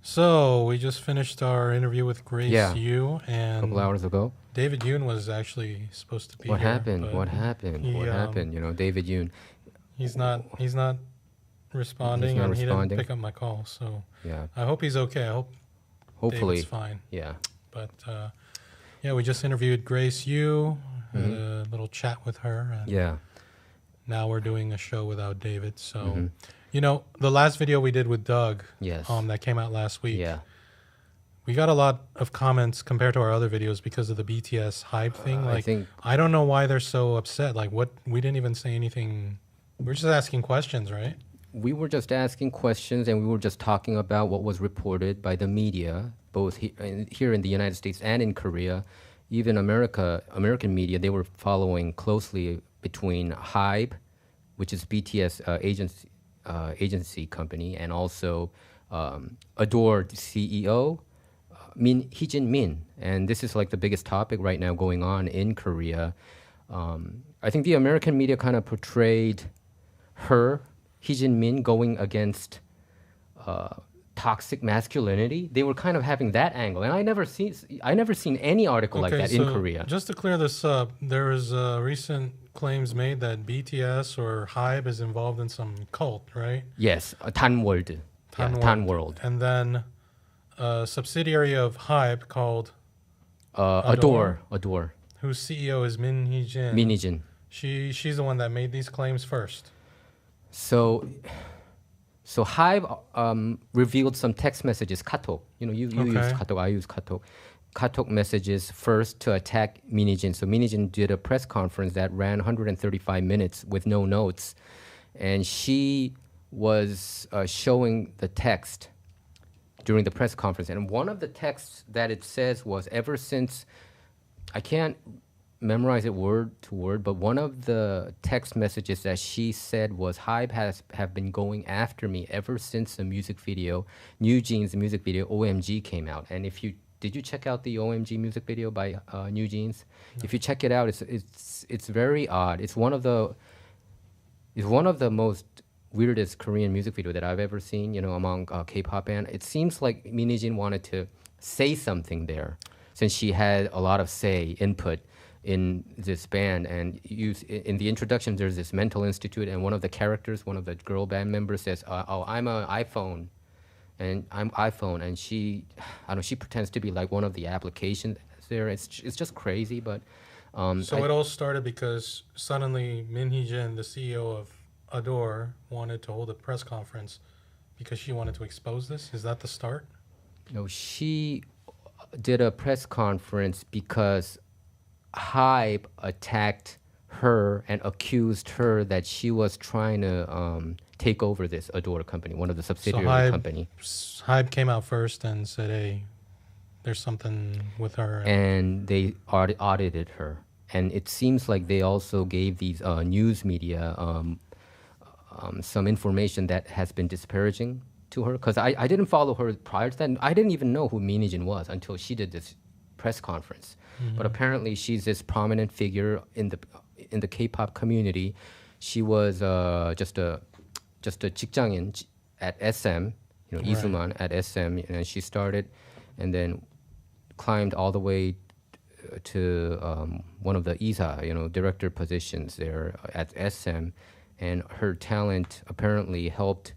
So we just finished our interview with Grace Yeah, Yu, a couple and hours ago. David Yoon was actually supposed to be What here, happened? but What happened? he What happened? You know, David Yoon, he's not he's responding, not and he didn't responding. pick up my call. So Yeah, I hope he's okay. I hope David's hopefully. fine. Yeah. But yeah, we just interviewed Grace Yu, had hmm a little chat with her, and Yeah. now we're doing a show without David. So, hmm the last video we did with Doug, Yes. that came out last week. Yeah. We got a lot of comments compared to our other videos because of the BTS HYBE thing. I Like, think I don't know why they're so upset. Like, what? We didn't even say anything. We're just asking questions, right? we were just asking questions and we were just talking about what was reported by the media, both here in the United States and in Korea. Even American media, they were following closely between HYBE, which is BTS agency company, and also adored CEO Min Hee-Jin. And this is like the biggest topic right now going on in Korea. I think the American media kind of portrayed her, Hee-Jin Min, going against toxic masculinity. They were kind of having that angle, and I never seen any article like that in Korea. Just to clear this up, there was recent claims made that BTS or HYBE is involved in some cult, right? Yes, Tanworld. Yeah, Tanworld. And then a subsidiary of HYBE called Adore. whose CEO is Min Hee-Jin. Min Hee-Jin. She's the one that made these claims first. So HYBE revealed some text messages, KTOK. You know, you use KTOK, I use KTOK. KTOK messages first to attack Min Hee-Jin. So Min Hee-Jin did a press conference that ran 135 minutes with no notes. And she was showing the text during the press conference. And one of the texts that it says was, ever since, I can't memorize it word to word, but one of the text messages that she said was, HYBE have been going after me ever since the music video, New Jeans music video, OMG, came out. And did you check out the OMG music video by New Jeans? No. If you check it out, it's very odd. It's one of the most weirdest Korean music video that I've ever seen, among K-pop band. It seems like Min Hee-Jin wanted to say something there, since she had a lot of input in this band. And in the introduction, there's this mental institute, and one of the characters, one of the girl band members says, I'm an iPhone, and I'm iPhone, and she pretends to be like one of the applications there. It's just crazy, but it all started because suddenly Min Hee-Jin, the CEO of Adore, wanted to hold a press conference because she wanted to expose this. Is that the start? No, she did a press conference because HYBE attacked her and accused her that she was trying to take over this Adore company, one of the subsidiary company. HYBE came out first and said, hey, there's something with her. And they audited her. And it seems like they also gave these news media some information that has been disparaging to her. Because I didn't follow her prior to that. I didn't even know who Min Hee-Jin was until she did this press conference. Mm-hmm. But apparently she's this prominent figure in the K-pop community. She was just a 직장인 at SM, Isuman at SM, and she started and then climbed all the way to one of the ISA, director positions there at SM. And her talent apparently helped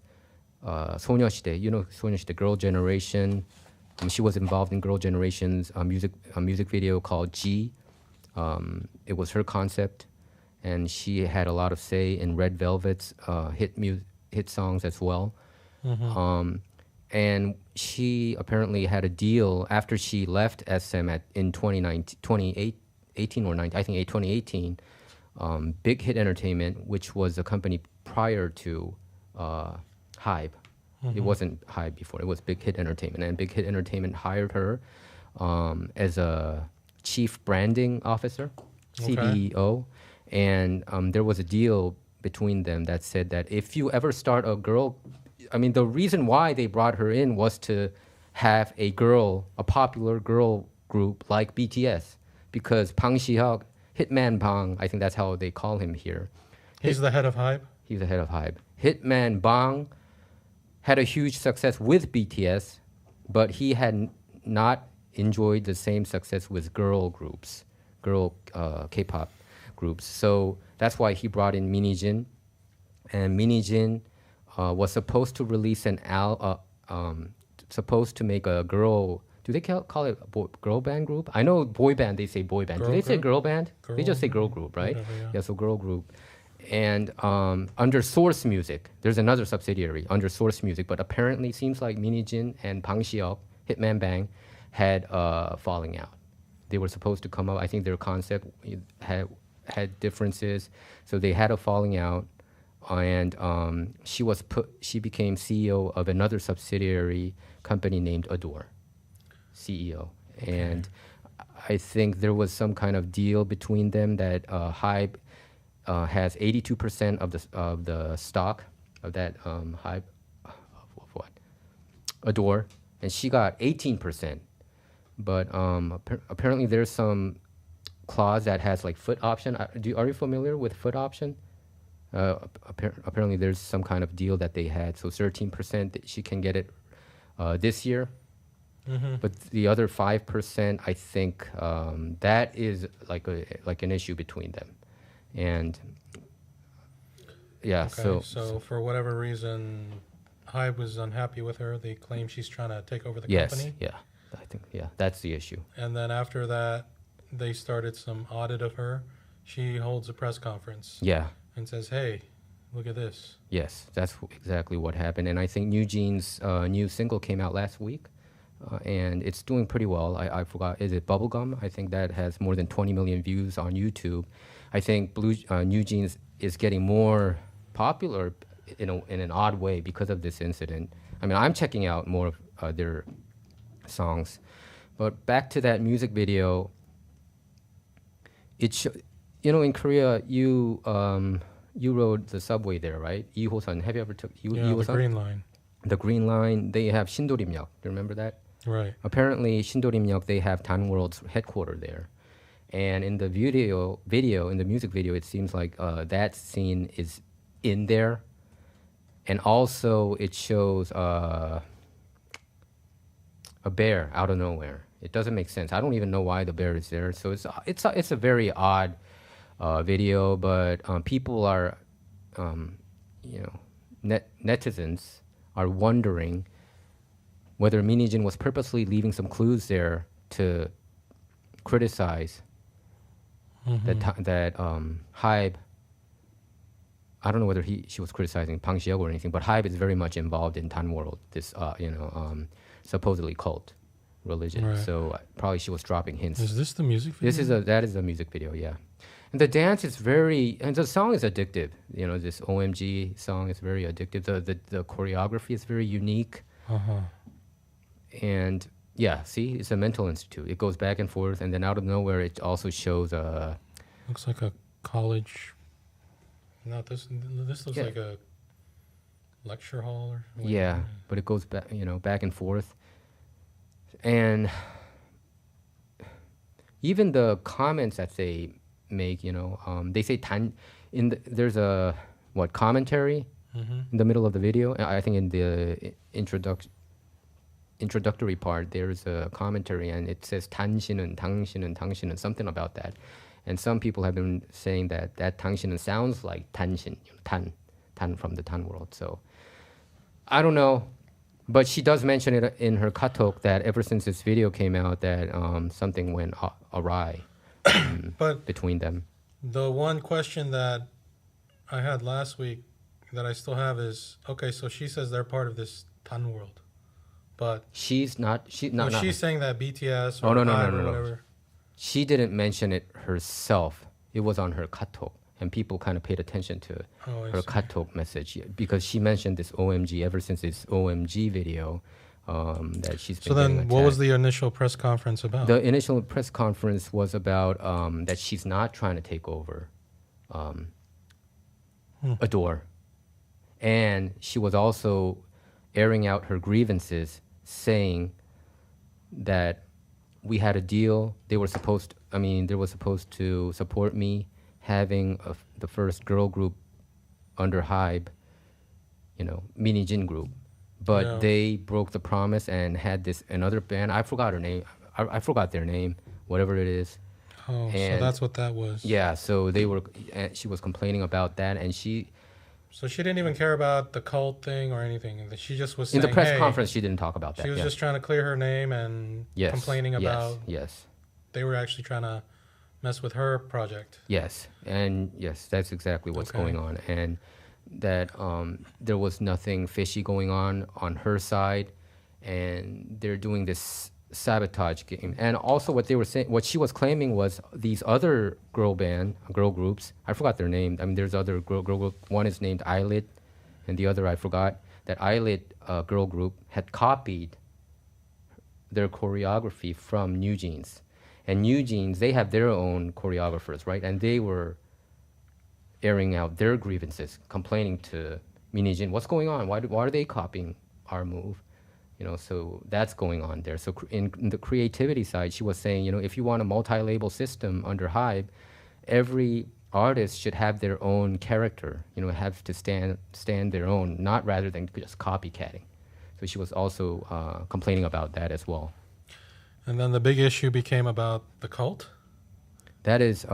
소녀시대, 소녀시대, Girl Generation. She was involved in Girl Generation's music video called G. It was her concept, and she had a lot of say in Red Velvet's hit songs as well. Mm-hmm. And she apparently had a deal after she left SM in 2018 or 19, I think 2018. Big Hit Entertainment, which was a company prior to HYBE. Mm-hmm. It wasn't HYBE before. It was Big Hit Entertainment. And Big Hit Entertainment hired her as a chief branding officer, CBO. And there was a deal between them that said that if you ever start the reason why they brought her in was to have a popular girl group like BTS. Because Bang Si-hyuk, Hitman Bang, I think that's how they call him here. He's the head of HYBE? He's the head of HYBE. Hitman Bang had a huge success with BTS, but he had not enjoyed the same success with girl groups, girl K-pop groups. So that's why he brought in Min Hee-Jin, and Min Hee-Jin was supposed to release supposed to make a girl. Do they call it girl band group? I know boy band. They say boy band. Girl Do they say group? girl band? They Girl just say girl group, right? whatever, yeah. So girl group. And under Source Music, there's another subsidiary under Source Music, but apparently seems like Min Hee-Jin and Bang Si-hyuk, Hitman Bang, had falling out. They were supposed to come up. I think their concept had differences, so they had a falling out. And she became CEO of another subsidiary company named Adore, CEO. Okay. And I think there was some kind of deal between them that HYBE has 82% of the stock of that HYBE of what? Adore, and she got 18%. But apparently there's some clause that has like foot option. Are you familiar with foot option? Apparently there's some kind of deal that they had. So 13% that she can get it this year. Mm-hmm. But the other 5%, I think that is like an issue between them. And yeah, Okay, so so for whatever reason, HYBE was unhappy with her. They claim she's trying to take over the yes, company. yeah, I think that's the issue. And then after that, they started some audit of her. She holds a press conference Yeah, and says, "Hey, look at this." yes, that's exactly what happened. And I think New Jeans' new single came out last week, and it's doing pretty well. I forgot, is it Bubblegum? I think that has more than 20 million views on YouTube. I think New Jeans is getting more popular in an odd way because of this incident. I mean, I'm checking out more of their songs. But back to that music video, in Korea, you rode the subway there, right? 2호선. Have you ever took Yeah, 2호선? the Green Line. The Green Line. They have Sindorim역. Do you remember that? Right. Apparently, Sindorim역, they have Danworld's headquarters there. And in the in the music video, it seems like that scene is in there. And also, it shows a bear out of nowhere. It doesn't make sense. I don't even know why the bear is there. So it's a very odd video. But people are, netizens are wondering whether Min Hee-Jin was purposely leaving some clues there to criticize that HYBE. I don't know whether she was criticizing Bang Si-hyuk or anything, but HYBE is very much involved in Danworld, this supposedly cult religion. Right. So probably she was dropping hints. Is this the music video? That is a music video, yeah. And the dance is and the song is addictive. This OMG song is very addictive. The choreography is very unique. Uh-huh. And yeah, see, it's a mental institute. It goes back and forth, and then out of nowhere, it also shows Looks like a college. Not this. This looks Yeah. like a lecture hall or. yeah, but it goes back, back and forth, and even the comments that they make, they say there's a commentary in the middle of the video. I think in the introductory part, there's a commentary, and it says 당신은, 당신은, 당신은, something about that. And some people have been saying that 당신은 sounds like 당신, tan from the Tan world. So I don't know, but she does mention it in her katok that ever since this video came out, that something went awry But between them. the one question that I had last week that I still have is, okay, so she says they're part of this Tan world, but She's not. She's saying that BTS or Oh, no, no, HYBE no, or no. whatever. She didn't mention it herself. It was on her katok, and people kind of paid attention to Oh, I her see. katok message because she mentioned this OMG ever since this OMG video that she's been So then, getting what was attacked. the initial press conference about? The initial press conference was about that she's not trying to take over Adore. And she was also airing out her grievances, saying that we had a deal. They were supposed to support me having the first girl group under HYBE, Min Hee-Jin group. but Yeah. they broke the promise and had this another band. I forgot her name. I forgot their name, whatever it is. Oh, so And that's what that was. yeah, so they were. She was complaining about that, and So she didn't even care about the cult thing or anything. She just was in saying, the press hey, conference she didn't talk about that. she was Yeah. just trying to clear her name and Yes. complaining about Yes. they were actually trying to mess with her project. Yes, and yes, that's exactly what's Okay. going on, and that there was nothing fishy going on her side, and they're doing this sabotage game. And also, what they were saying, what she was claiming was these other girl groups. I forgot their name. I mean, there's other girl group. One is named Eyelid, and the other I forgot. That Eyelid girl group had copied their choreography from New Jeans. And New Jeans, they have their own choreographers, right? And they were airing out their grievances, complaining to Min Hee-Jin, what's going on? Why are they copying our move? You know, so that's going on there. So in the creativity side, she was saying, you know, if you want a multi-label system under HYBE, every artist should have their own character, you know, have to stand their own, not rather than just copycatting. So she was also complaining about that as well. And then the big issue became about the cult. That is,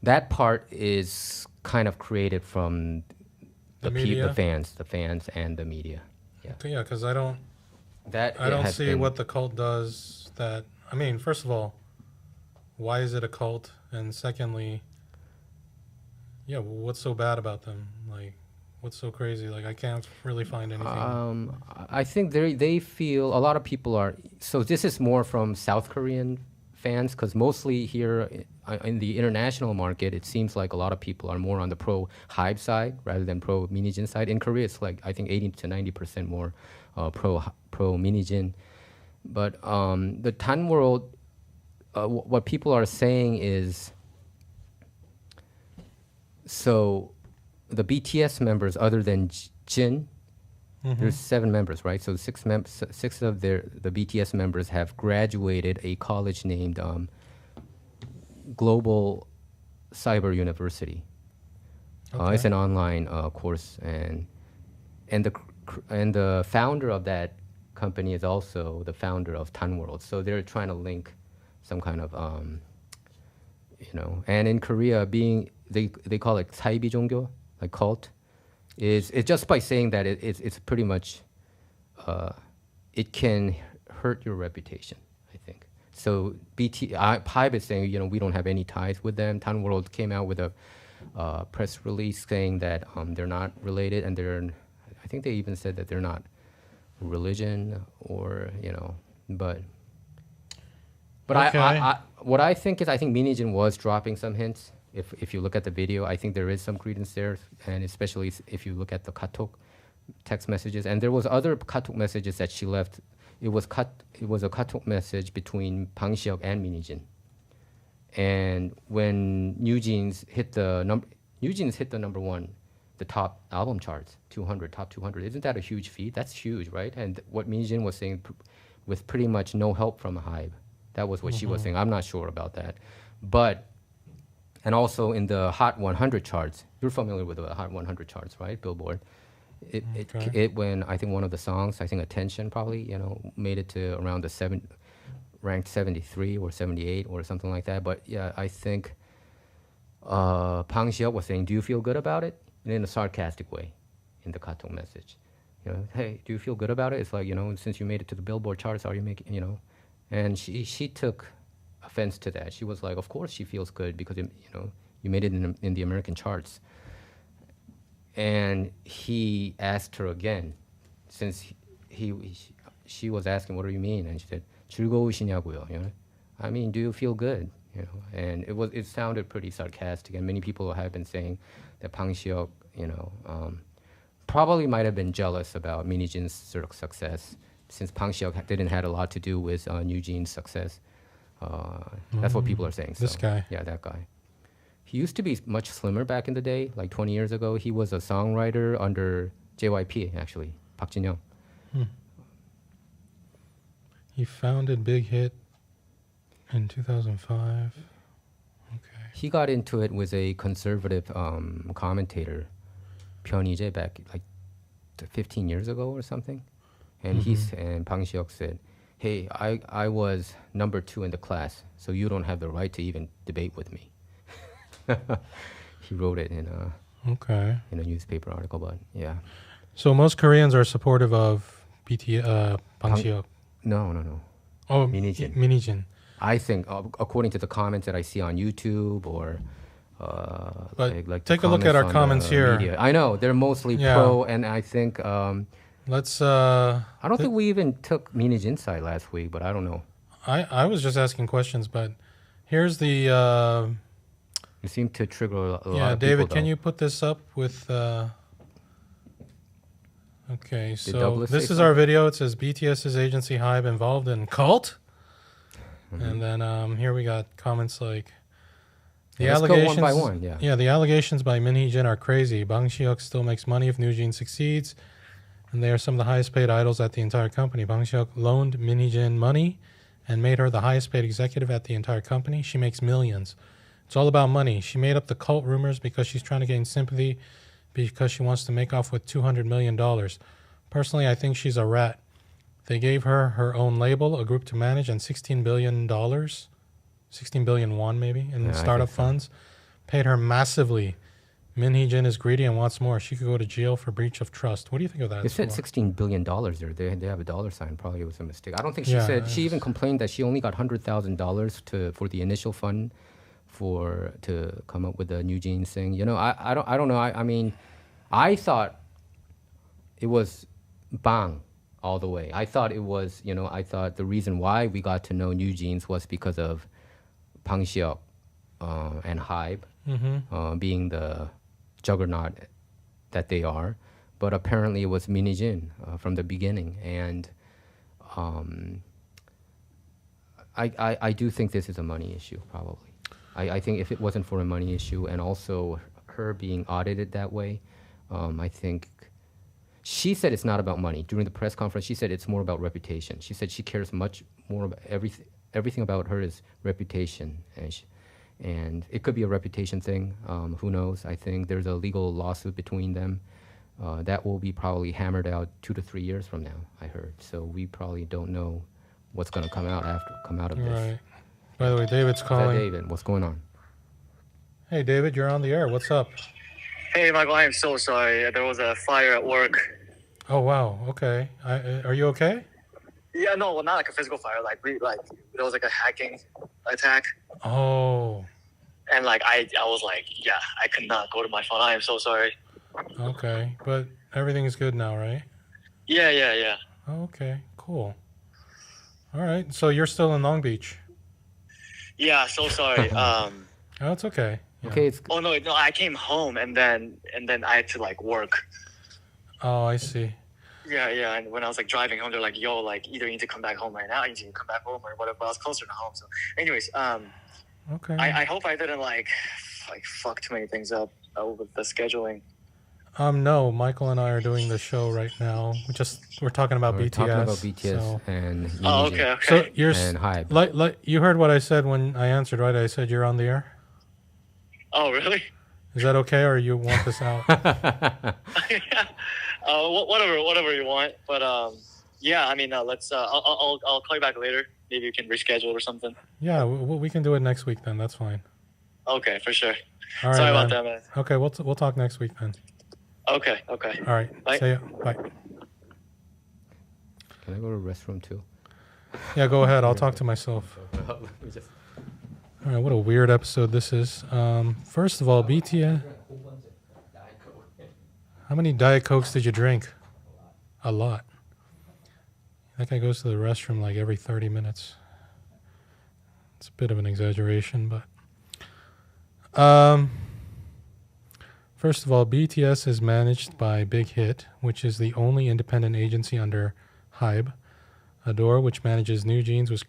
that part is kind of created from The the media? the fans and the media. Yeah, because I don't That I it don't has see been- what the cult does. That I mean, first of all, why is it a cult? And secondly, yeah, what's so bad about them? Like, what's so crazy? Like, I can't really find anything. I think they feel a lot of people are. So this is more from South Korean fans because mostly here in the international market, it seems like a lot of people are more on the pro HYBE side rather than pro Min Hee-Jin side. In Korea, it's like I think 80 to 90% more pro Min Hee-Jin. But the Tan world, what people are saying is, so the BTS members other than Jin. There's 7 members, right? So 6 of the BTS members have graduated a college named Global Cyber University. It's an online course, and the founder of that company is also the founder of Tan World. So they're trying to link some kind of you know. And in Korea, they call it 사이비 종교, like cult. Is it's just by saying that it's pretty much it can hurt your reputation, I think. So HYBE is saying, you know, we don't have any ties with them. Tan World came out with a press release saying that they're not related, and I think they even said that they're not religion or, you know, but Okay. what I think is, I think Min Hee-Jin was dropping some hints. If you look at the video, I think there is some credence there, and especially if you look at the KTOK text messages. And there was other KTOK messages that she left. It was a KTOK message between Bang Si-hyuk and Min Hee-Jin. And when New Jeans hit the number 1, the top album charts, top 200. Isn't that a huge feat? That's huge, right? And what Min Hee-Jin was saying, with pretty much no help from HYBE, that was what she was saying. I'm not sure about that, but. And also in the Hot 100 charts, you're familiar with the Hot 100 charts, right? Billboard. It when I think one of the songs, I think Attention probably, you know, made it to around the ranked 73 or 78 or something like that. But yeah, I think Bang Si-hyuk was saying, "Do you feel good about it?" And in a sarcastic way, in the KTOK message, you know, "Hey, do you feel good about it?" It's like, you know, since you made it to the Billboard charts, are you making, you know? And she took offense to that. She was like, of course she feels good because, you know, you made it in the American charts. And he asked her again, since she was asking, what do you mean? And she said, 즐거우시냐고요, you know? I mean, do you feel good? You know, and it sounded pretty sarcastic, and many people have been saying that Bang Si-hyuk, you know, probably might have been jealous about Min Hee-Jin's success, since Bang Si-hyuk didn't have a lot to do with New Jeans' success. That's what people are saying. This guy. Yeah, that guy. He used to be much slimmer back in the day, like 20 years ago. He was a songwriter under JYP, actually, Park Jin-young. He founded Big Hit in 2005. Okay. He got into it with a conservative commentator, Pyun Ije, back like 15 years ago or something, and and Bang Si-hyuk said, "Hey, I was number 2 in the class, so you don't have the right to even debate with me." He wrote it in a newspaper article, but yeah. So most Koreans are supportive of Bang Si-hyuk. No. Oh, Min Hee-Jin. Min Hee-Jin. I think, according to the comments that I see on YouTube or like take a look at our on comments the here. media, I know they're mostly pro, and I think let's. I don't think we even took Min Hee-Jin's side last week, but I don't know. I was just asking questions, but here's the. You seem to trigger a lot of David, people, can though. you put this up with? Okay, Did so Douglas this say is our video. It says BTS's agency HYBE involved in cult, and then here we got comments like the Let's allegations. go one by one. Yeah. The allegations by Min Hee-Jin are crazy. Bang Si-hyuk still makes money if New-Jin succeeds, and they are some of the highest paid idols at the entire company. Bang Si-hyuk loaned Min Hee-Jin money and made her the highest paid executive at the entire company. She makes millions. It's all about money. She made up the cult rumors because she's trying to gain sympathy because she wants to make off with $200 million. Personally, I think she's a rat. They gave her her own label, a group to manage, and $16 billion, 16 billion won maybe, in startup funds. Paid her massively. Min Hee-Jin is greedy and wants more. She could go to jail for breach of trust. What do you think of that? It said $16 billion there. They have a dollar sign. Probably it was a mistake. I don't think she said. She even complained that she only got $100,000 for the initial fund to come up with the New Jeans thing. You know, I don't know. I mean, I thought it was Bang all the way. I thought it was, I thought the reason why we got to know New Jeans was because of Bang Si-hyuk and HYBE being the juggernaut that they are. But apparently it was Min Hee-Jin from the beginning. And I do think this is a money issue, probably. I think if it wasn't for a money issue and also her being audited that way, I think she said it's not about money. During the press conference, she said it's more about reputation. She said she cares much more about everything about her is reputation. And it could be a reputation thing. Who knows? I think there's a legal lawsuit between them that will be probably hammered out 2 to 3 years from now, I heard. So we probably don't know what's going to come out of this. Right. By the way, David's calling. David, what's going on? Hey, David, you're on the air. What's up? Hey, Michael, I am so sorry. There was a fire at work. Oh, wow. Okay. Are you okay? Yeah, no, well, not like a physical fire. Like there was like a hacking attack. Oh. And I was like, yeah, I could not go to my phone. I am so sorry. Okay, but everything's good now, right? Yeah. Oh, okay, cool. All right, so you're still in Long Beach. Yeah, so sorry. Oh, it's okay. Yeah. Okay, Oh no, I came home and then I had to work. Oh, I see. Yeah, and when I was driving home, they're like, yo, either you need to come back home right now, you need to come back home or whatever. But I was closer to home, so anyways, okay. I hope I didn't fuck too many things up with the scheduling. No, Michael and I are doing the show right now. We're talking about BTS. Talking about BTS and Oh, okay. So you're and HYBE. Like you heard what I said when I answered, right? I said you're on the air. Oh, really? Is that okay, or you want this out? Whatever you want. But yeah, I mean, let's. I'll call you back later. Maybe you can reschedule or something. Yeah, we can do it next week then. That's fine. Okay, for sure. All right, Sorry man. about that, man. Okay, we'll talk next week then. Okay. All right. Bye. See ya. Bye. Can I go to the restroom too? Yeah, go ahead. I'll talk to myself. All right, what a weird episode this is. First of all, BTS. How many Diet Cokes did you drink? A lot. That guy goes to the restroom every 30 minutes. It's a bit of an exaggeration, but... First of all, BTS is managed by Big Hit, which is the only independent agency under HYBE. Adore, which manages New Jeans, was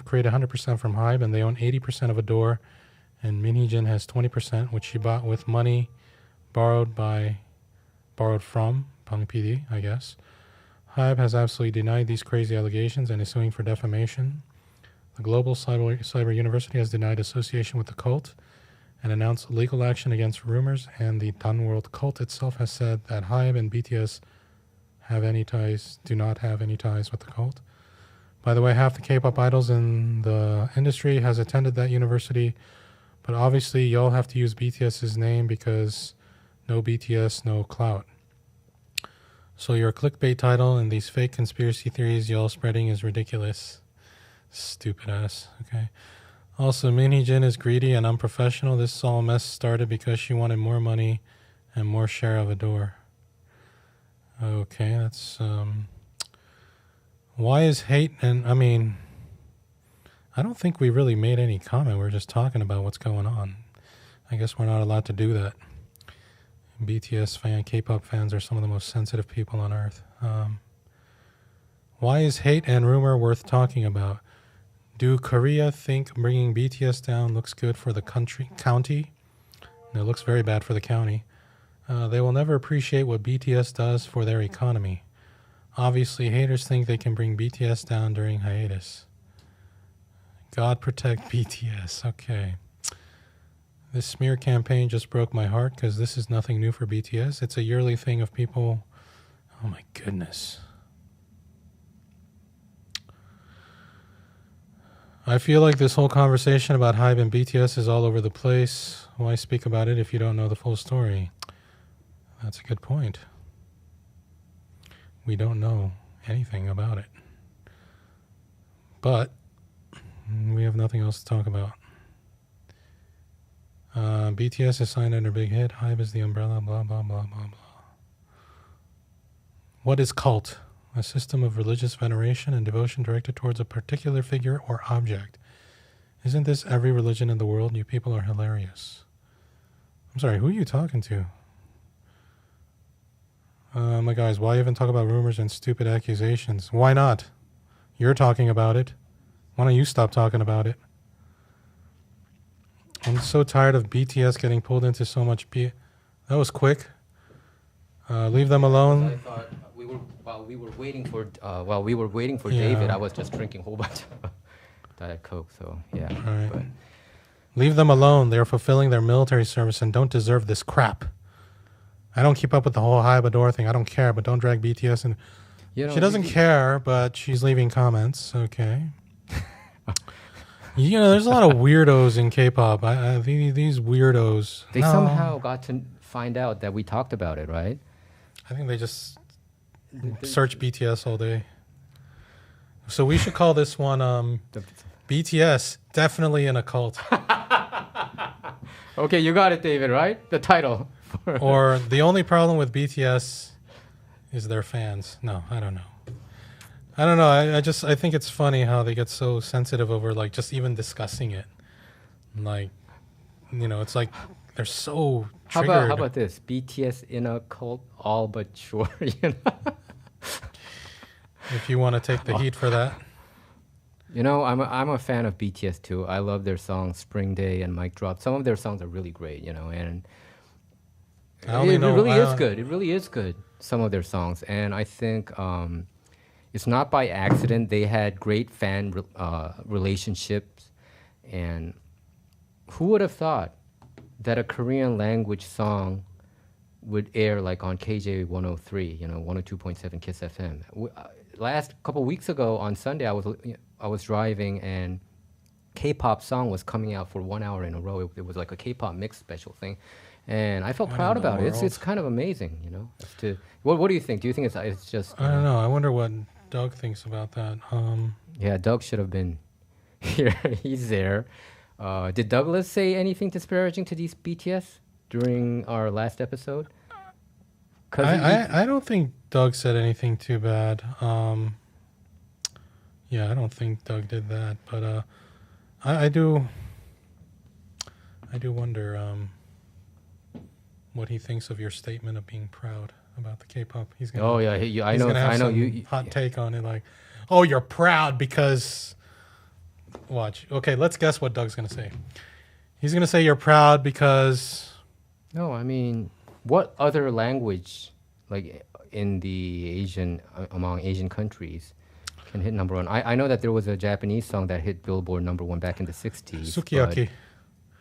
created 100% from HYBE, and they own 80% of Adore. And Min Hee-Jin has 20%, which she bought with money borrowed from Bang PD, I guess. HYBE has absolutely denied these crazy allegations and is suing for defamation. The Global Cyber University has denied association with the cult and announced legal action against rumors, and the Dun World cult itself has said that HYBE and BTS do not have any ties with the cult. By the way, half the K-pop idols in the industry has attended that university, but obviously y'all have to use BTS's name because no BTS, no clout. So your clickbait title and these fake conspiracy theories y'all spreading is ridiculous. Stupid ass. Okay. Also, Min Hee-Jin is greedy and unprofessional. This all mess started because she wanted more money and more share of a door. Okay, that's why is hate and I don't think we really made any comment. We're just talking about what's going on. I guess we're not allowed to do that. BTS K-pop fans are some of the most sensitive people on earth. Why is hate and rumor worth talking about? Do Korea think bringing BTS down looks good for the county? No, it looks very bad for the county. They will never appreciate what BTS does for their economy. Obviously, haters think they can bring BTS down during hiatus. God protect BTS. Okay. This smear campaign just broke my heart because this is nothing new for BTS. It's a yearly thing of people. Oh my goodness. I feel like this whole conversation about HYBE and BTS is all over the place. Why speak about it if you don't know the full story? That's a good point. We don't know anything about it. But we have nothing else to talk about. BTS is signed under Big Hit. HYBE is the umbrella, blah, blah, blah, blah, blah. What is cult? A system of religious veneration and devotion directed towards a particular figure or object. Isn't this every religion in the world? You people are hilarious. I'm sorry, who are you talking to? My guys, why even talk about rumors and stupid accusations? Why not? You're talking about it. Why don't you stop talking about it? I'm so tired of BTS getting pulled into so much That was quick. Leave them alone. I thought while we were waiting for David, I was just drinking a whole bunch of Diet Coke. So yeah. Right. But leave them alone. They're fulfilling their military service and don't deserve this crap. I don't keep up with the whole HYBE thing. I don't care, but don't drag BTS in. She doesn't care, but she's leaving comments. Okay. There's a lot of weirdos in K-pop. These weirdos. They somehow got to find out that we talked about it, right? I think they just search BTS all day. So we should call this one BTS definitely in a cult. Okay, you got it, David, right? The title. Or the only problem with BTS is their fans. No, I don't know. I think it's funny how they get so sensitive over like just even discussing it. Like, it's like they're so triggered. How about this? BTS in a cult, all but sure. If you want to take the heat for that. I'm a fan of BTS too. I love their songs Spring Day and Mic Drop. Some of their songs are really great, and it really is good. Some of their songs, and I think it's not by accident. They had great fan relationships, and who would have thought that a Korean language song would air like on KJ 103, 102.7 Kiss FM. Last couple weeks ago on Sunday, I was driving and K-pop song was coming out for 1 hour in a row. It was like a K-pop mix special thing. And I felt proud about it. It's kind of amazing, What do you think? Do you think it's just... I don't know. I wonder what Doug thinks about that. Yeah, Doug should have been here. He's there. Did Douglas say anything disparaging to these BTS during our last episode? I don't think Doug said anything too bad. Yeah, I don't think Doug did that. But I do wonder... what he thinks of your statement of being proud about the K-pop. He's gonna. Oh yeah, I know. You hot take on it, like, oh, you're proud because. Watch. Okay, let's guess what Doug's gonna say. He's gonna say you're proud because. No, I mean, what other language, like in the among Asian countries, can hit number one? I know that there was a Japanese song that hit Billboard number one back in the '60s. Sukiyaki.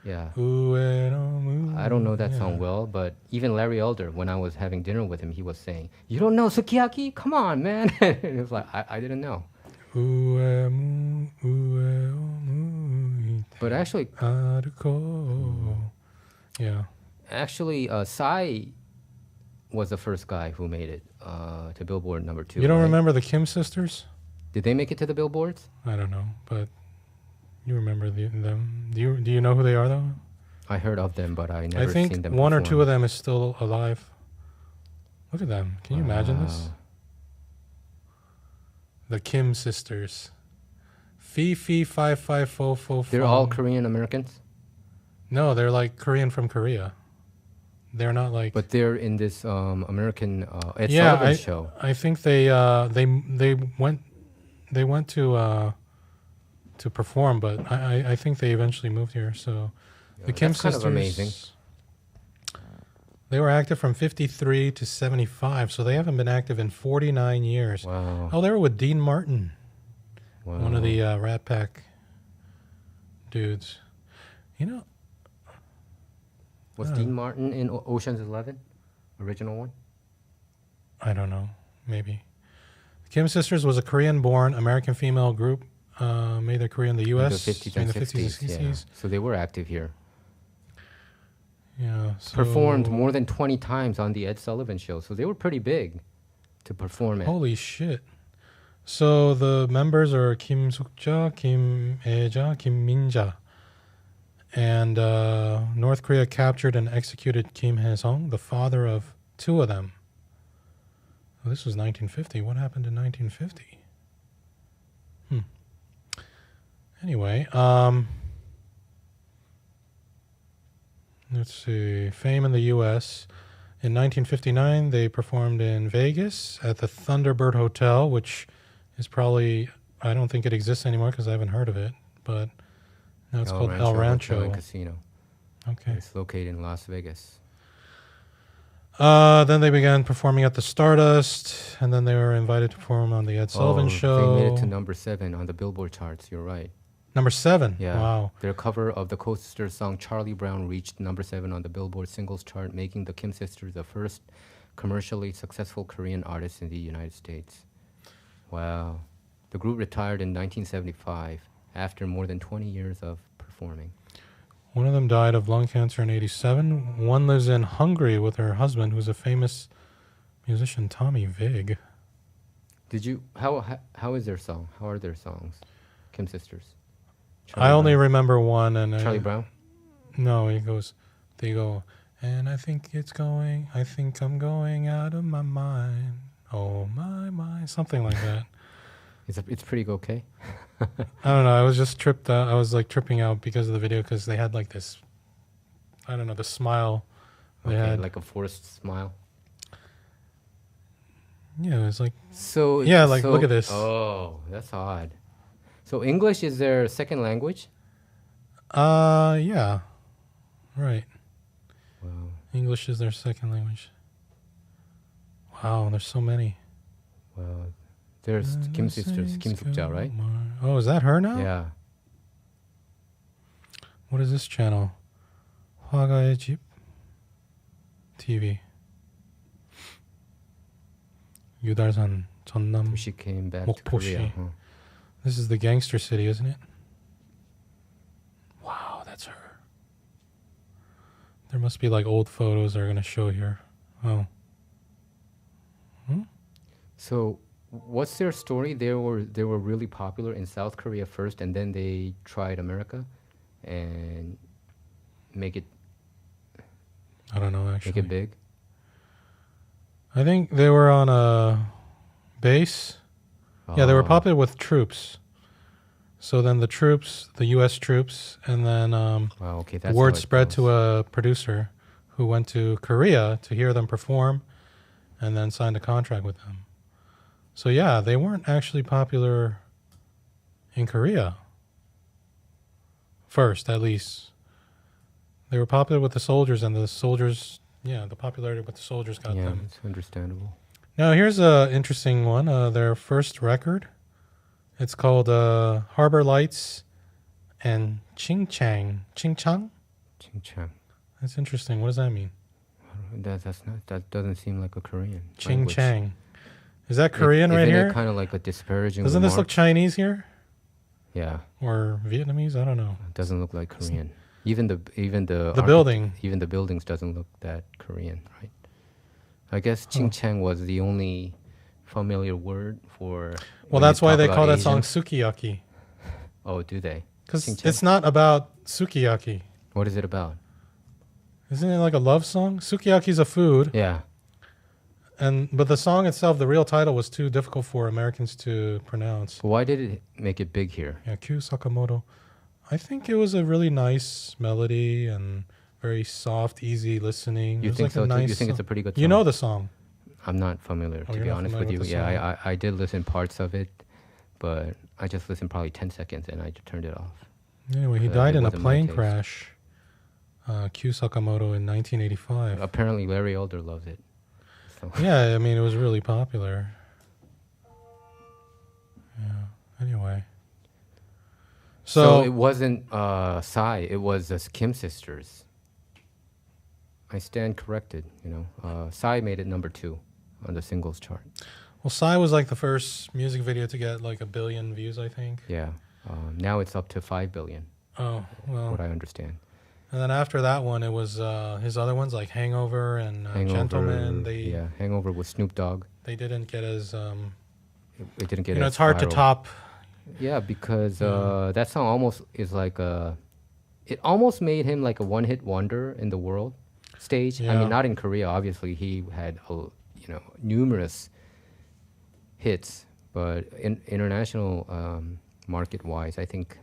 Yeah. Uenomu. I don't know that Yeah. song well, but even Larry Elder, when I was having dinner with him, he was saying, "You don't know Sukiyaki? Come on, man!" And it was like, I didn't know. Uemu, ueomu, But actually, aruko. Yeah. Psy was the first guy who made it to Billboard #2. You don't right? remember the Kim sisters? Did they make it to the Billboards? I don't know, but you remember them. Do you know who they are though? I heard of them, but I I never seen think them. one or perform. two of them is still alive. Look at them. Can you imagine this? Wow. The Kim sisters. Fifi 5544. They're all Korean Americans, No, they're like Korean from Korea. They're not like. but they're in this American Ed Yeah, Sullivan show. I think they went to perform, but I think they eventually moved here. So the Kim that's kind sisters, of amazing. They were active from 53 to 75, so they haven't been active in 49 years. Wow. Oh, they were with Dean Martin, Wow. one of the Rat Pack dudes. You know, Was Dean Martin in Ocean's 11, original one? I don't know, maybe. The Kim Sisters was a Korean-born American female group, made their career in the U.S. In the 50s during and the 60s. Yeah. So they were active here. Yeah, so Performed more than 20 times on the Ed Sullivan show. So they were pretty big to perform it. Holy shit. So the members are Kim Suk-ja, Kim Hae-ja, Kim Min-ja. And North Korea captured and executed Kim Hae-sung, the father of two of them. Oh, this was 1950. What happened in 1950? Anyway, let's see. Fame in the U.S. In 1959, they performed in Vegas at the Thunderbird Hotel, which is probably, I don't think it exists anymore because I haven't heard of it, but now it's called El Hotel Rancho. and Casino. Okay. It's located in Las Vegas. Then they began performing at the Stardust, and then they were invited to perform on the Ed Sullivan Show. They made it to #7 on the Billboard charts. You're right. Number 7. Yeah. Wow. Their cover of the co-sisters song Charlie Brown reached #7 on the Billboard singles chart, making the Kim sisters the first commercially successful Korean artists in the United States. Wow. The group retired in 1975 after more than 20 years of performing. One of them died of lung cancer in 87. One lives in Hungary with her husband, who's a famous musician, Tommy Vig. Did you how is their song? How are their songs? Kim sisters. I only remember one. And Charlie Brown? No, they go, and I think I'm going out of my mind. Oh, my, something like that. It's pretty okay. I don't know. I was just tripped out. I was like tripping out because of the video because they had like this, I don't know, the smile. They Okay, had, like a forced smile. yeah, it was like, So yeah, like, look at this. Oh, that's odd. So English is their second language? yeah, right. Wow. English is their second language. Wow, there's so many. Wow. There's Kim sisters, Kim Suk-ja, right? Oh, is that her now? Yeah. What is this channel? 화가의 집 TV. 유달산, 전남. She came back to 목포시. Korea. Huh? This is the gangster city, isn't it? Wow, that's her. There must be like old photos they're gonna show here. Oh. So what's their story? They were really popular in South Korea first, and then they tried America and make it I don't know actually. make it big. I think they were on a base. Yeah, they were Oh. popular with troops. So then the troops, the U.S. troops, and then Wow, okay, that's word how it spread goes. to a producer who went to Korea to hear them perform and then signed a contract with them. So yeah, they weren't actually popular in Korea. First, at least. They were popular with the soldiers, and the soldiers, yeah, the popularity with the soldiers got Yeah, them. it's understandable. Now, here's a interesting one. Their first record. It's called Harbor Lights and Ching Chang. Ching Chang? Ching-chang. That's interesting. What does that mean? That doesn't seem like a Korean Ching language. Chang. Is that Korean right Isn't here? it kind of like a disparaging Doesn't this remark? look Chinese here? Yeah, Or Vietnamese? I don't know. it doesn't look like Korean. Even the building. even the buildings doesn't look that Korean, right? I guess Ching-chang was the only familiar word for. Well, when that's you why talk they about call that song Asians. Sukiyaki. Oh, do they? Because Ching-chang. it's not about sukiyaki. What is it about? Isn't it like a love song? Sukiyaki's a food. Yeah. But the song itself, the real title was too difficult for Americans to pronounce. But why did it make it big here? Yeah, Kyu Sakamoto. I think it was a really nice melody and very soft, easy listening. You It was think like so? a Too? nice You think it's a song. pretty good song? You know the song. I'm not familiar, Oh, to you're be not honest with familiar you. with the Yeah, I did listen parts of it, but I just listened probably 10 seconds and I turned it off. Anyway, he It died in a wasn't my plane taste. crash. Kyu Sakamoto in 1985. Apparently, Larry Elder loves it. So. Yeah, I mean, it was really popular. Yeah, anyway. So it wasn't Psy, it was the Kim sisters. I stand corrected, you know. Psy made it number 2 on the singles chart. Well, Psy was like the first music video to get like 1 billion views, I think. Yeah. Now it's up to 5 billion, Oh, well. what I understand. And then after that one, it was his other ones like Hangover and Gentleman. Hangover with Snoop Dogg. They didn't get as It didn't get you know, as it's hard to viral. top. Yeah, because that song almost is like it almost made him like a one-hit wonder in the world stage. I Yeah. mean, not in Korea. Obviously, he had numerous hits, but in international market-wise, I think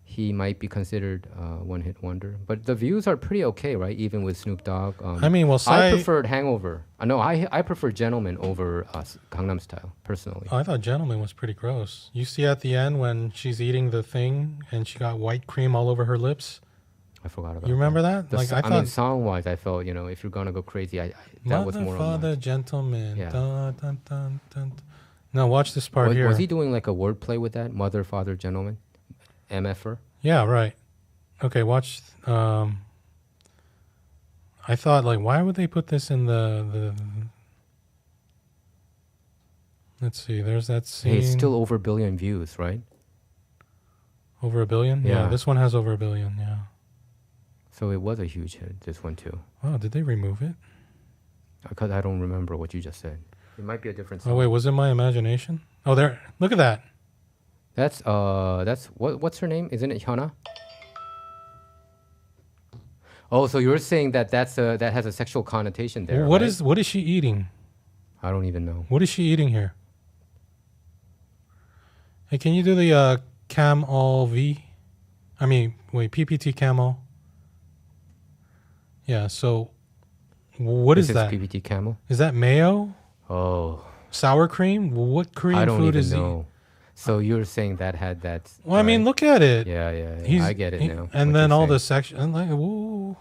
he might be considered one-hit wonder. But the views are pretty okay, right? Even with Snoop Dogg. I mean, well, I Psy. preferred Hangover. No, I prefer Gentleman over Gangnam Style personally. I thought Gentleman was pretty gross. You see at the end when she's eating the thing and she got white cream all over her lips. I forgot about. You remember that? The Like so- I I thought. mean, song-wise, I felt if you're gonna go crazy, that was Mother, more on father, my. gentleman. Yeah. Dun, dun, dun, dun. Now watch this part here. Was he doing like a wordplay with that? Mother, father, gentleman, MFer. Yeah, right. Okay, watch. I thought like, why would they put this in the? Let's see. There's that scene. Hey, it's still over 1 billion views, right? over 1 billion. Yeah. This one has over 1 billion. Yeah. So it was a huge hit. This one too. Oh, did they remove it? Because I don't remember what you just said. It might be a different song. Oh wait, was it my imagination? Oh, there. Look at that. That's what's her name? Isn't it Hyuna? Oh, so you're saying that that has a sexual connotation there? What right? is she eating? I don't even know. What is she eating here? Hey, can you do the Cam All V? I mean, wait, PPT Cam All. Yeah. So, what is This that? PPT Camel. Is that mayo? Oh, Sour cream? What Korean I don't food even is know. So you're saying that had that? Well, I mean, look at it. Yeah. I get it now. And what then you're all the saying. section. And like, woo.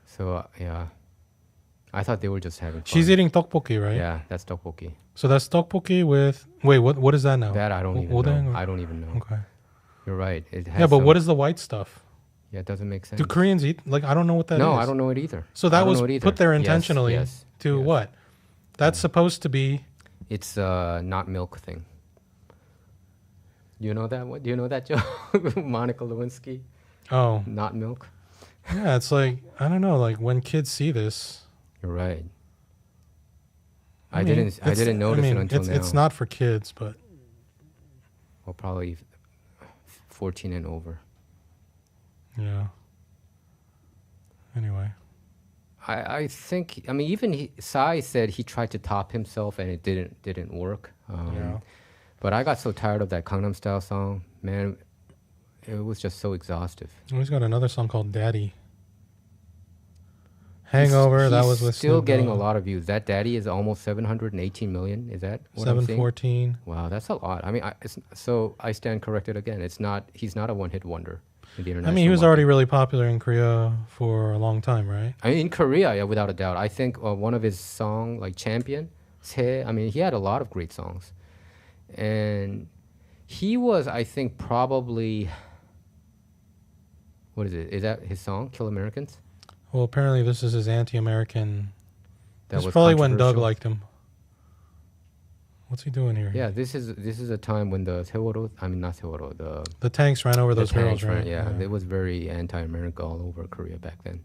So yeah, I thought they were just having fun. She's eating tteokbokki, right? Yeah, that's tteokbokki. So that's tteokbokki with. Wait, what is that now? That I don't even Odeng know. or- I don't even know. Okay. You're right. It has Yeah, but some- what is the white stuff? Yeah, it doesn't make sense. Do Koreans eat? Like, I don't know what that is. No, I don't know it either. So I that don't was know it either. put there Yes, intentionally yes, to yes. what? That's supposed to be. It's not milk thing. You know that? What do you know that joke? Monica Lewinsky, Oh, not milk. yeah. It's like, I don't know. Like when kids see this, You're right. I mean, didn't it's- notice it until it's, now. It's not for kids, but Well, probably 14 and over. yeah. Anyway, I think. I mean, even Psy said he tried to top himself and it didn't work. Yeah. But I got so tired of that Gangnam Style song, man. It was just so exhaustive. he's got another song called "Daddy." Hangover. That was with still Snoop getting Dogg. a lot of views. That Daddy is almost 718 million. Is that what I'm saying? 714. Wow, that's a lot. I mean, so I stand corrected again. He's not a one-hit wonder in the international. I mean, he was market. already really popular in Korea for a long time, right? I mean, in Korea, yeah, without a doubt. I think one of his song, like Champion, 세, I mean, he had a lot of great songs. And he was, I think, probably, What is it? Is that his song, Kill Americans? Well, apparently this is his anti-American. That This was is probably when Doug controversial. liked him. What's he doing here? Yeah, this is a time when the not Seoru, The tanks ran over the those girls, tanks, right? Yeah, it was very anti-American all over Korea back then.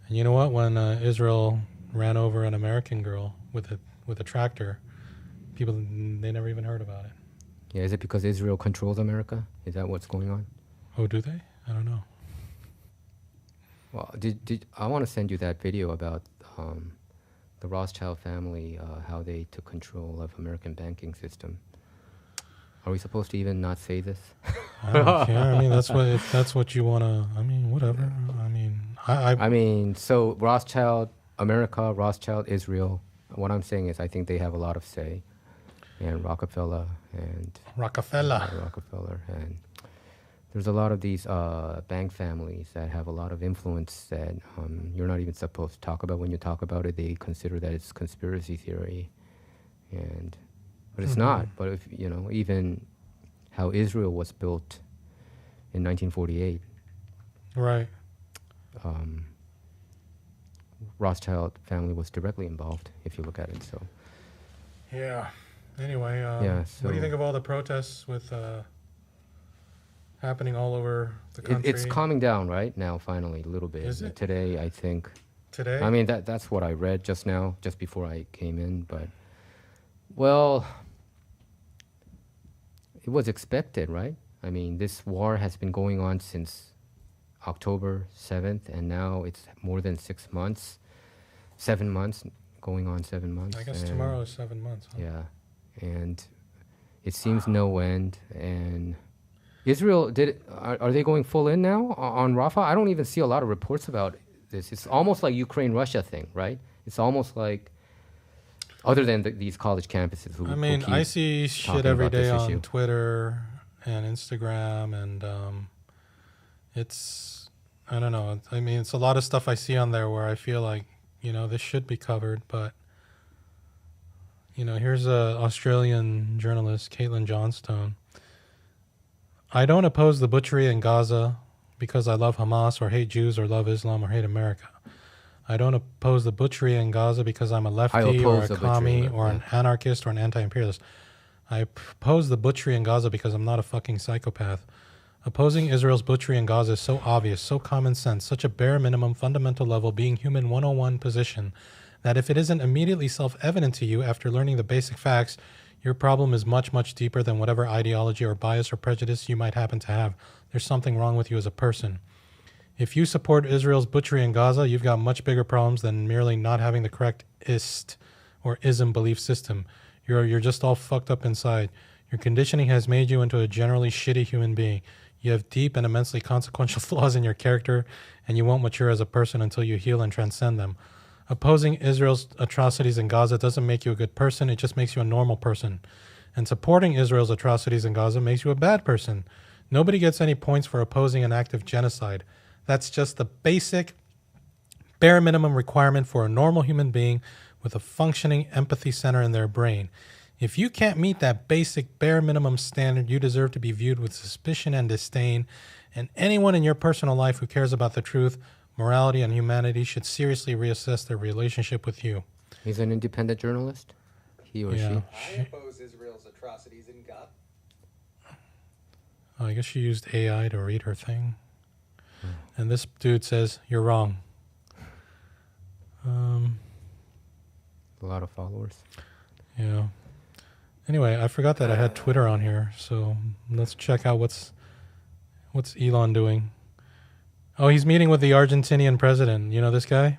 And you know what? When Israel ran over an American girl with a tractor, people they never even heard about it. Yeah, is it because Israel controls America? Is that what's going on? Oh, do they? I don't know. Well, did I want to send you that video about the Rothschild family, how they took control of American banking system. Are we supposed to even not say this? I don't care. I mean, that's what if that's what you want to. I mean, whatever. I mean, so Rothschild America, Rothschild Israel. What I'm saying is, I think they have a lot of say, and Rockefeller, and there's a lot of these bank families that have a lot of influence that you're not even supposed to talk about. When you talk about it, they consider that it's conspiracy theory, but it's not. But if you know, even how Israel was built in 1948, right? Rothschild family was directly involved, if you look at it. So Yeah. Anyway, yeah. what do you think of all the protests with happening all over the country? It's calming down right now, finally, a little bit. Is it? Today, I think. Today? I mean, that's what I read just now, just before I came in. But, well, it was expected, right? I mean, this war has been going on since October 7th, and now it's more than 6 months. 7 months, going on 7 months. I guess tomorrow is 7 months. Huh? Yeah, and it seems no end. And Israel, are they going full in now on Rafah? I don't even see a lot of reports about this. It's almost like Ukraine-Russia thing, right? It's almost like, other than these college campuses who I keep see shit talking every about this day on issue. Twitter and Instagram, and it's, I don't know. I mean, it's a lot of stuff I see on there where I feel like, you know, this should be covered, but, you know, here's a Australian journalist, Caitlin Johnstone. I don't oppose the butchery in Gaza because I love Hamas or hate Jews or love Islam or hate America. I don't oppose the butchery in Gaza because I'm a lefty or a commie or an anarchist or an anti-imperialist. I oppose the butchery in Gaza because I'm not a fucking psychopath. Opposing Israel's butchery in Gaza is so obvious, so common sense, such a bare minimum fundamental level being human 101 position that if it isn't immediately self-evident to you after learning the basic facts, your problem is much, much deeper than whatever ideology or bias or prejudice you might happen to have. There's something wrong with you as a person. If you support Israel's butchery in Gaza, you've got much bigger problems than merely not having the correct ist or ism belief system. You're just all fucked up inside. Your conditioning has made you into a generally shitty human being. You have deep and immensely consequential flaws in your character, and you won't mature as a person until you heal and transcend them. Opposing Israel's atrocities in Gaza doesn't make you a good person, it just makes you a normal person. And supporting Israel's atrocities in Gaza makes you a bad person. Nobody gets any points for opposing an act of genocide. That's just the basic, bare minimum requirement for a normal human being with a functioning empathy center in their brain. If you can't meet that basic, bare minimum standard, you deserve to be viewed with suspicion and disdain, and anyone in your personal life who cares about the truth, morality, and humanity should seriously reassess their relationship with you. He's an independent journalist? He or she? I oppose Israel's atrocities in Gaza. Oh, I guess she used AI to read her thing. And this dude says, you're wrong. A lot of followers. Yeah. Anyway, I forgot that I had Twitter on here, so let's check out what's Elon doing. Oh, he's meeting with the Argentinian president. You know this guy?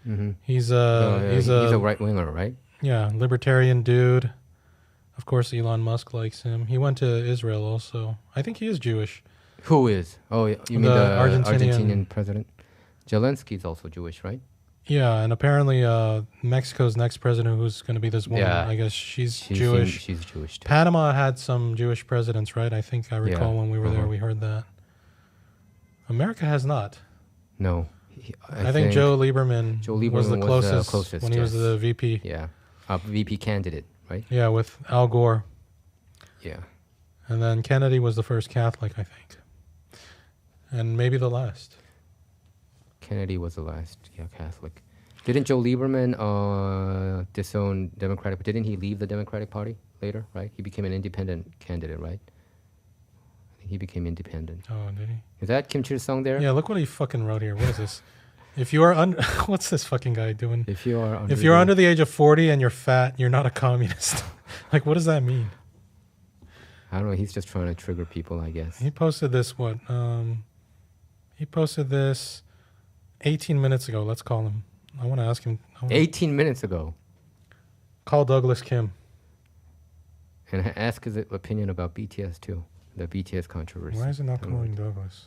Mm-hmm. He's a right winger, right? Yeah, libertarian dude. Of course, Elon Musk likes him. He went to Israel also. I think he is Jewish. Who is? Oh, you mean the Argentinian president? Zelensky's also Jewish, right? Yeah, and apparently Mexico's next president, who's going to be this woman, Yeah. I guess she's Jewish. She's Jewish too. Panama had some Jewish presidents, right? I think I recall when we were there, we heard that. America has not. No. I think Joe Lieberman was the closest when he was the VP. Yeah, VP candidate, right? Yeah, with Al Gore. Yeah. And then Kennedy was the first Catholic, I think. And maybe the last. Kennedy was the last, Catholic. Didn't Joe Lieberman disown Democratic? Didn't he leave the Democratic Party later? Right? He became an independent candidate, right? I think he became independent. Oh, did he? Is that Kim Chil-sung there? Yeah, look what he fucking wrote here. What is this? If you are under, what's this fucking guy doing? If you are under the age of 40 and you're fat, you're not a communist. Like, what does that mean? I don't know. He's just trying to trigger people, I guess. He posted this. He posted this 18 minutes ago. Let's call him. I want to ask him. 18 minutes ago. Call Douglas Kim. And ask his opinion about BTS too. The BTS controversy. Why is it not calling Douglas?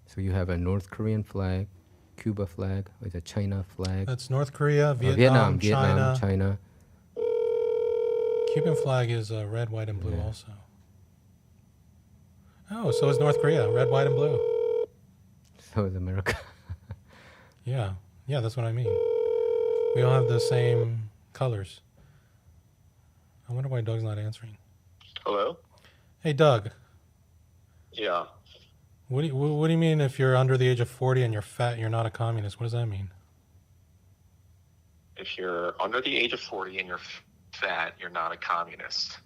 So you have a North Korean flag, Cuba flag, or is it China flag? That's North Korea, Vietnam, China. Cuban flag is red, white, and blue also. Oh, so is North Korea, red, white, and blue. So is America. Yeah, that's what I mean. We all have the same colors. I wonder why Doug's not answering. Hello? Hey, Doug. Yeah. What do you mean if you're under the age of 40 and you're fat, you're not a communist? What does that mean? If you're under the age of 40 and you're fat, you're not a communist.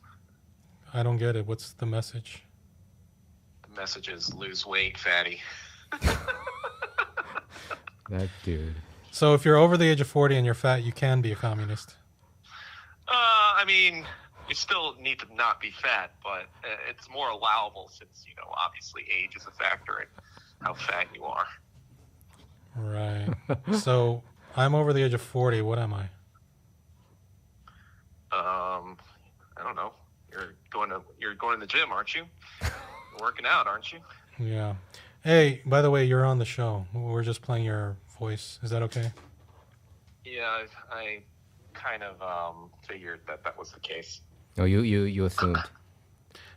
I don't get it. What's the message? The message is lose weight, fatty. That dude. So if you're over the age of 40 and you're fat, you can be a communist. I mean, you still need to not be fat, but it's more allowable since, obviously age is a factor in how fat you are. Right. So I'm over the age of 40. What am I? I don't know. You're going to the gym, aren't you? You're working out, aren't you? Yeah. Hey, by the way, you're on the show. We're just playing your voice. Is that okay? Yeah, I kind of figured that was the case. Oh, you assumed.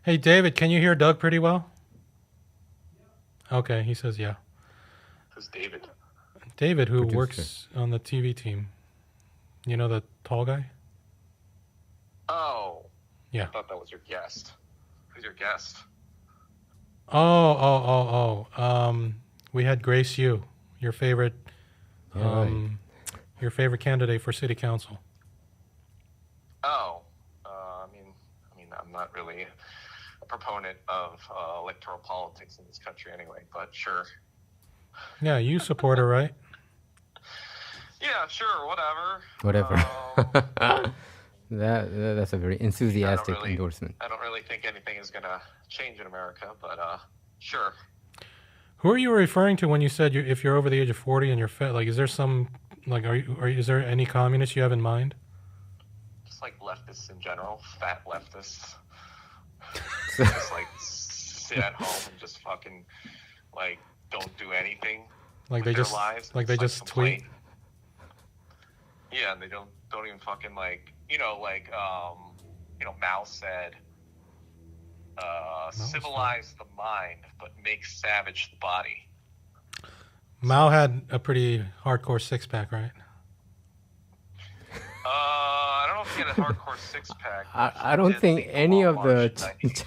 Hey, David, can you hear Doug pretty well? Okay, he says yeah. Who's David? David, who Producer. works on the TV team. You know the tall guy? Oh. Yeah. I thought that was your guest. Who's your guest? Oh. We had Grace Yu, your favorite, Right. your favorite candidate for city council. Oh. I mean, I'm not really a proponent of electoral politics in this country anyway, but sure. Yeah, you support her, right? Yeah, sure, whatever. Whatever. That's a very enthusiastic endorsement. I don't really think anything is going to change in America, but sure. Who are you referring to when you said if you're over the age of 40 and you're fat? Like, is there some, like, is there any communists you have in mind? Just like leftists in general, fat leftists. Just like sit at home and just fucking like don't do anything. Like with they their lives. like they It's just tweet. complain. Yeah, and they don't even fucking like Mao said, civilize the mind, but make savage the body. Mao had a pretty hardcore six-pack, right? I don't know if he had a hardcore six-pack. I don't think any of the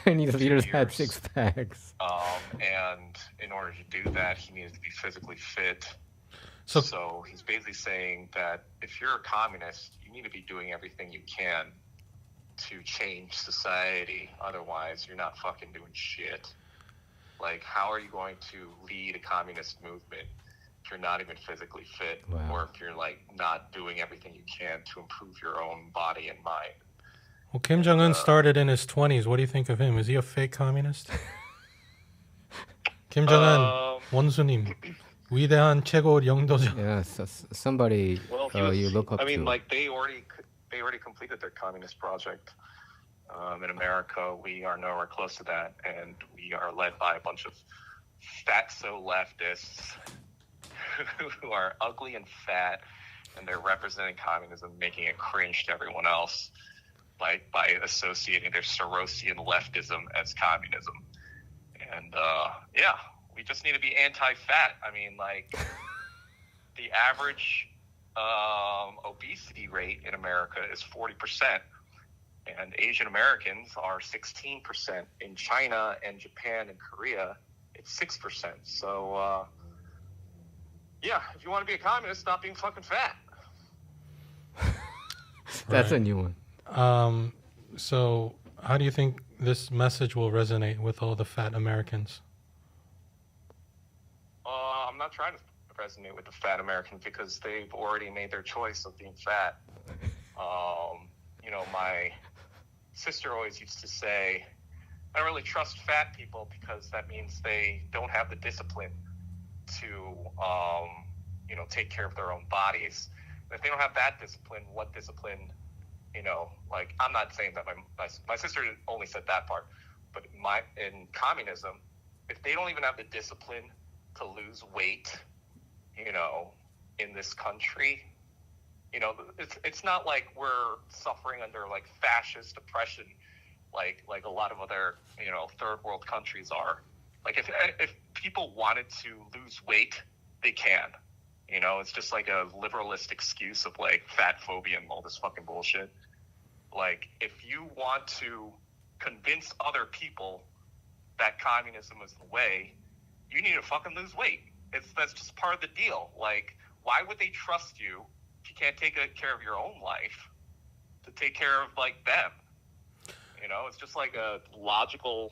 Chinese leaders had six packs. And in order to do that, he needed to be physically fit. So he's basically saying that if you're a communist, you need to be doing everything you can to change society. Otherwise, you're not fucking doing shit. Like, how are you going to lead a communist movement if you're not even physically fit? Wow. Or if you're, like, not doing everything you can to improve your own body and mind? Well, Kim Jong-un started in his 20s. What do you think of him? Is he a fake communist? Kim Jong-un, 원수님, 위대한 최고 영도자. Yeah, somebody you look up to. I mean, like, they already completed their communist project. In America, we are nowhere close to that, and we are led by a bunch of fatso leftists who are ugly and fat, and they're representing communism, making it cringe to everyone else by associating their Sorosian leftism as communism. And we just need to be anti-fat. I mean, like, the average obesity rate in America is 40%, and Asian Americans are 16%. In China and Japan and Korea, it's 6%. So, yeah, if you want to be a communist, stop being fucking fat. That's Right. a new one. So how do you think this message will resonate with all the fat Americans? I'm not trying to resonate with the fat Americans because they've already made their choice of being fat. You know, my sister always used to say, I don't really trust fat people because that means they don't have the discipline to, you know, take care of their own bodies. And if they don't have that discipline, what discipline, you know, like, I'm not saying that my sister only said that part, but in communism, if they don't even have the discipline to lose weight, you know, in this country, you know, it's not like we're suffering under like fascist oppression, like a lot of other, you know, third world countries are. Like if people wanted to lose weight, they can. You know, it's just like a liberalist excuse of like fat phobia and all this fucking bullshit. Like, if you want to convince other people that communism is the way, you need to fucking lose weight. That's just part of the deal. Like, why would they trust you if you can't take care of your own life to take care of like them? You know, it's just like a logical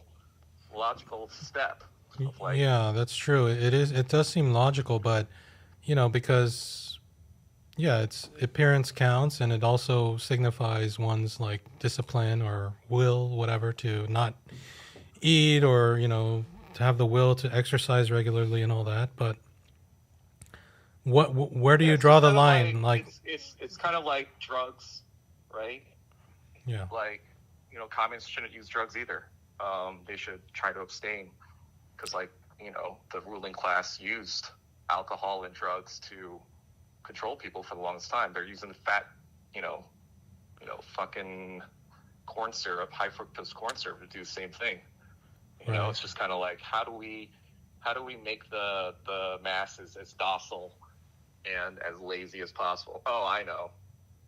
step. Of like, Yeah, that's true. It does seem logical, but you know, because yeah, it's appearance counts, and it also signifies one's like discipline or will, whatever, to not eat, or you know, to have the will to exercise regularly and all that. But where do you draw the line? Like it's kind of like drugs, right? yeah, Like, you know, communists shouldn't use drugs either. They should try to abstain because, like, you know, the ruling class used alcohol and drugs to control people for the longest time. They're using fat, you know, fucking corn syrup, high fructose corn syrup to do the same thing. You know, Right. it's just kind of like, how do we make the masses as docile and as lazy as possible? Oh, I know.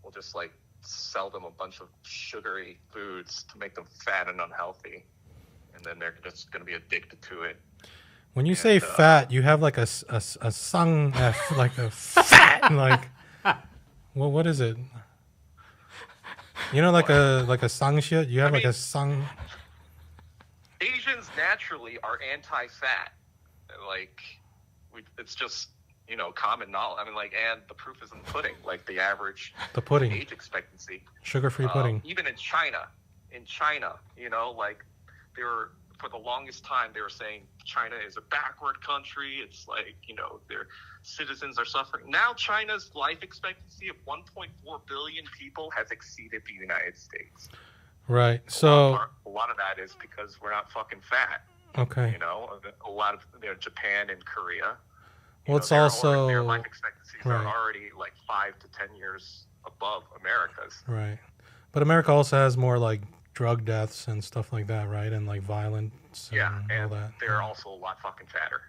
We'll just like sell them a bunch of sugary foods to make them fat and unhealthy, and then they're just going to be addicted to it. when you say fat, you have like a sung F, like a fat, like what is it? You know, like a sung shit. You have like a sung. Asians naturally are anti-fat. Like, it's just, you know, common knowledge. I mean, like, and the proof is in the pudding. Like, the average The pudding. age expectancy. Sugar-free pudding. Even in China, you know, like, they were, for the longest time, they were saying China is a backward country. It's like, you know, their citizens are suffering. Now China's life expectancy of 1.4 billion people has exceeded the United States. Right. So A lot of that is because we're not fucking fat. okay. You know, a lot of, you know, Japan and Korea. Well, it's also their life expectancies right. are already like 5 to 10 years above America's. right, but America also has more like drug deaths and stuff like that, right? And like violence. Yeah, and all and that. they're also a lot fucking fatter.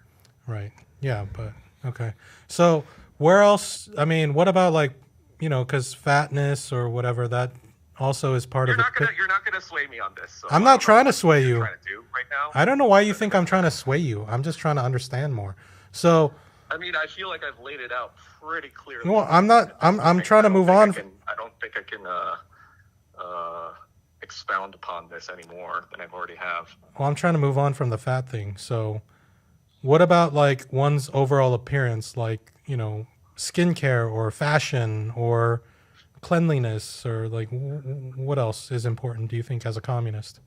Right. Yeah, but okay. So where else? I mean, what about like, you know, because fatness or whatever, that also is part You're of the. you're not gonna sway me on this. So I'm I not don't know trying to what sway you're you. Trying to do right now. I don't know why you think I'm trying to sway you. I'm just trying to understand more. So, I mean, I feel like I've laid it out pretty clearly. well, I'm not. I'm trying to move on. I don't think I can expound upon this any more than I've already have. Well, I'm trying to move on from the fat thing. So, what about like one's overall appearance, like, you know, skincare or fashion or cleanliness, or like what else is important, do you think, as a communist?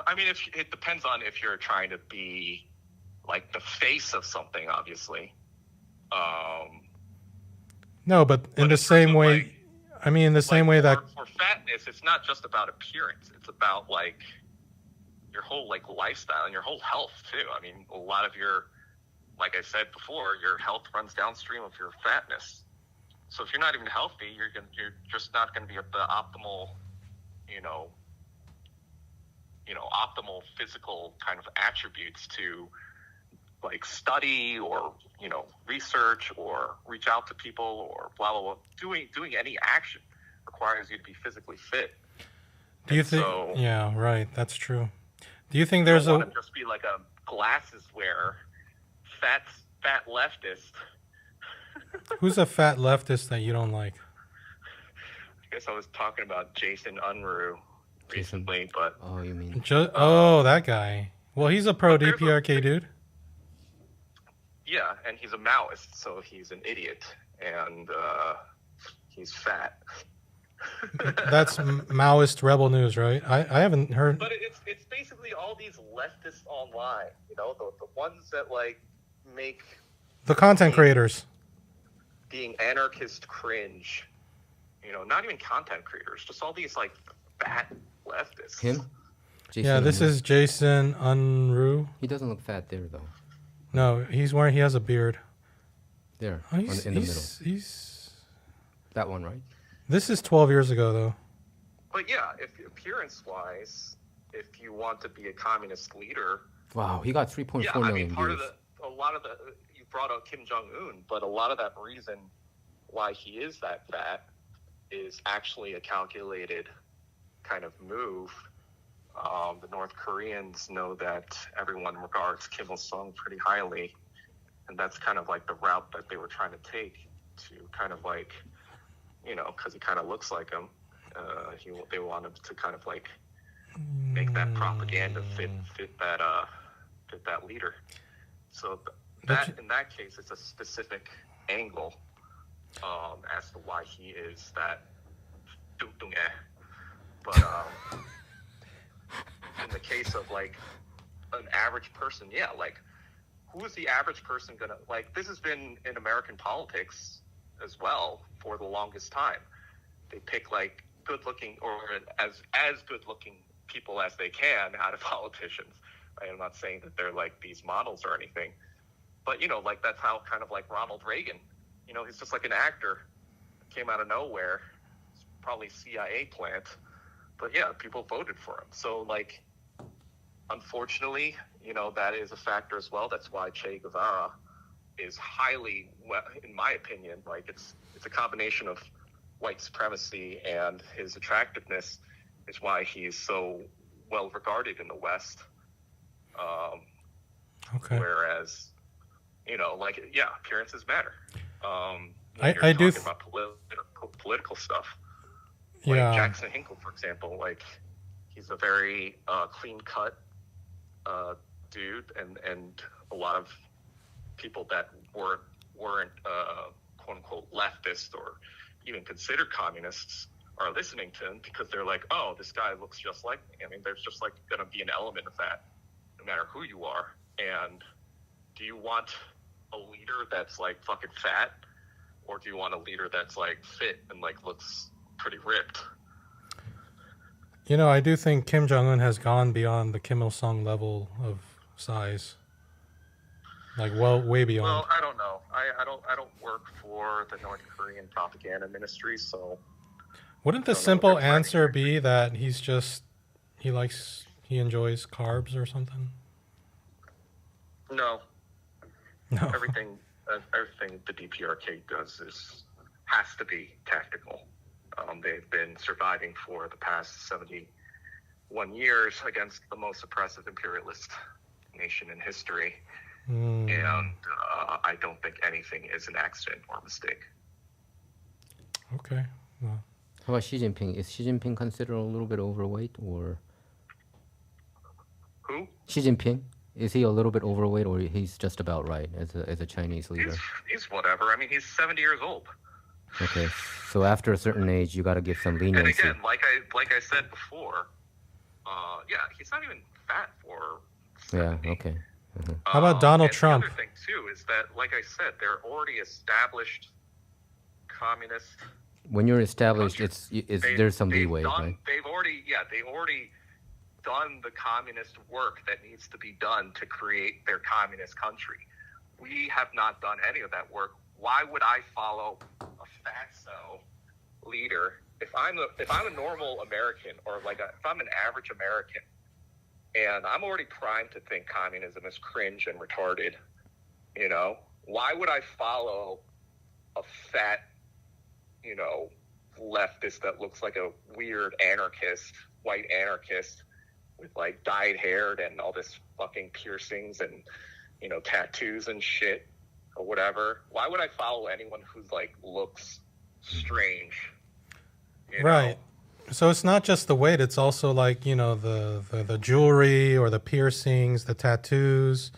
I mean, it depends on if you're trying to be like the face of something, obviously. No, but in the same way, like, I mean, in the same way that for fatness, it's not just about appearance. It's about like your whole like lifestyle and your whole health too. I mean, a lot of your, like I said before, your health runs downstream of your fatness. So if you're not even healthy, you're just not going to be at the optimal, optimal physical kind of attributes to like study or, research or reach out to people or blah, blah, blah, doing any action. requires you to be physically fit. Do you And think? so Yeah, right. That's true. Do you think you there's don't a? want to just be like a glasses wearer, fat leftist. Who's a fat leftist that you don't like? I guess I was talking about Jason Unruh recently, but Oh, you mean? That guy. Well, he's a pro But there's DPRK dude. yeah, and he's a Maoist, so he's an idiot, and he's fat. That's Maoist rebel news, right? I haven't heard. But it's basically all these leftists online, you know, the ones that like make The content creators. being anarchist cringe. You know, not even content creators, just all these like fat leftists. Him? Jason Yeah, this Unruh? is Jason Unruh. He doesn't look fat there though. No, he has a beard. There, Oh, in the middle. He's. That one, right? This is 12 years ago, though. But yeah, if appearance-wise, if you want to be a communist leader, Wow, he got 3.4 yeah, I million mean, views. a lot of the you brought up Kim Jong Un, but a lot of that reason why he is that fat is actually a calculated kind of move. The North Koreans know that everyone regards Kim Il Sung pretty highly, and that's kind of like the route that they were trying to take to kind of like, you know, because he kind of looks like him. They wanted to kind of like make that propaganda fit that leader. So in that case, it's a specific angle as to why he is that. But in the case of like an average person, yeah, like who is the average person gonna like? This has been in American politics as well for the longest time. They pick like good-looking or as good-looking people as they can out of politicians. I'm not saying that they're like these models or anything, but you know, like that's how kind of like Ronald Reagan. You know, he's just like an actor, came out of nowhere. It's probably CIA plant, but yeah, people voted for him. So like, unfortunately, you know, that is a factor as well. That's why Che Guevara is highly, in my opinion, like it's a combination of white supremacy and his attractiveness is why he's so well regarded in the West. Okay. Whereas, you know, like, yeah, appearances matter. I do. About political stuff. Like Yeah. Jackson Hinkle, for example, like he's a very clean-cut dude, and a lot of people that weren't quote unquote leftist or even considered communists are listening to him because they're like, oh, this guy looks just like me. I mean, there's just like going to be an element of that no matter who you are. And do you want a leader that's like fucking fat, or do you want a leader that's like fit and like looks pretty ripped? You know, I do think Kim Jong-un has gone beyond the Kim Il-sung level of size. Like, way beyond. Well, I don't know. I don't work for the North Korean propaganda ministry, so Wouldn't the simple answer be that he enjoys carbs or something? no. No. Everything the DPRK does has to be tactical. They've been surviving for the past 71 years against the most oppressive imperialist nation in history. And I don't think anything is an accident or a mistake. Okay. Well, How about Xi Jinping? Is Xi Jinping considered a little bit overweight, or Who? Xi Jinping? Is he a little bit overweight, or he's just about right as a Chinese leader? He's whatever. I mean, he's 70 years old. Okay, so after a certain age, you got to give some And leniency. again, like I said before, yeah, he's not even fat for 70. Yeah. Okay. how about Donald and Trump? The other thing too is that, like I said, they're already established communist. When you're established, there's some they've leeway, done, right? They've already done the communist work that needs to be done to create their communist country. We have not done any of that work. Why would I follow a fatso leader if I'm a normal American, or if I'm an average American, and I'm already primed to think communism is cringe and retarded? You know, why would I follow a fat, you know, leftist that looks like a weird anarchist, white anarchist with like dyed hair and all this fucking piercings and, you know, tattoos and shit or whatever. Why would I follow anyone who's like looks strange? You Right. know? So it's not just the weight, it's also like, you know, the jewelry or the piercings, the tattoos.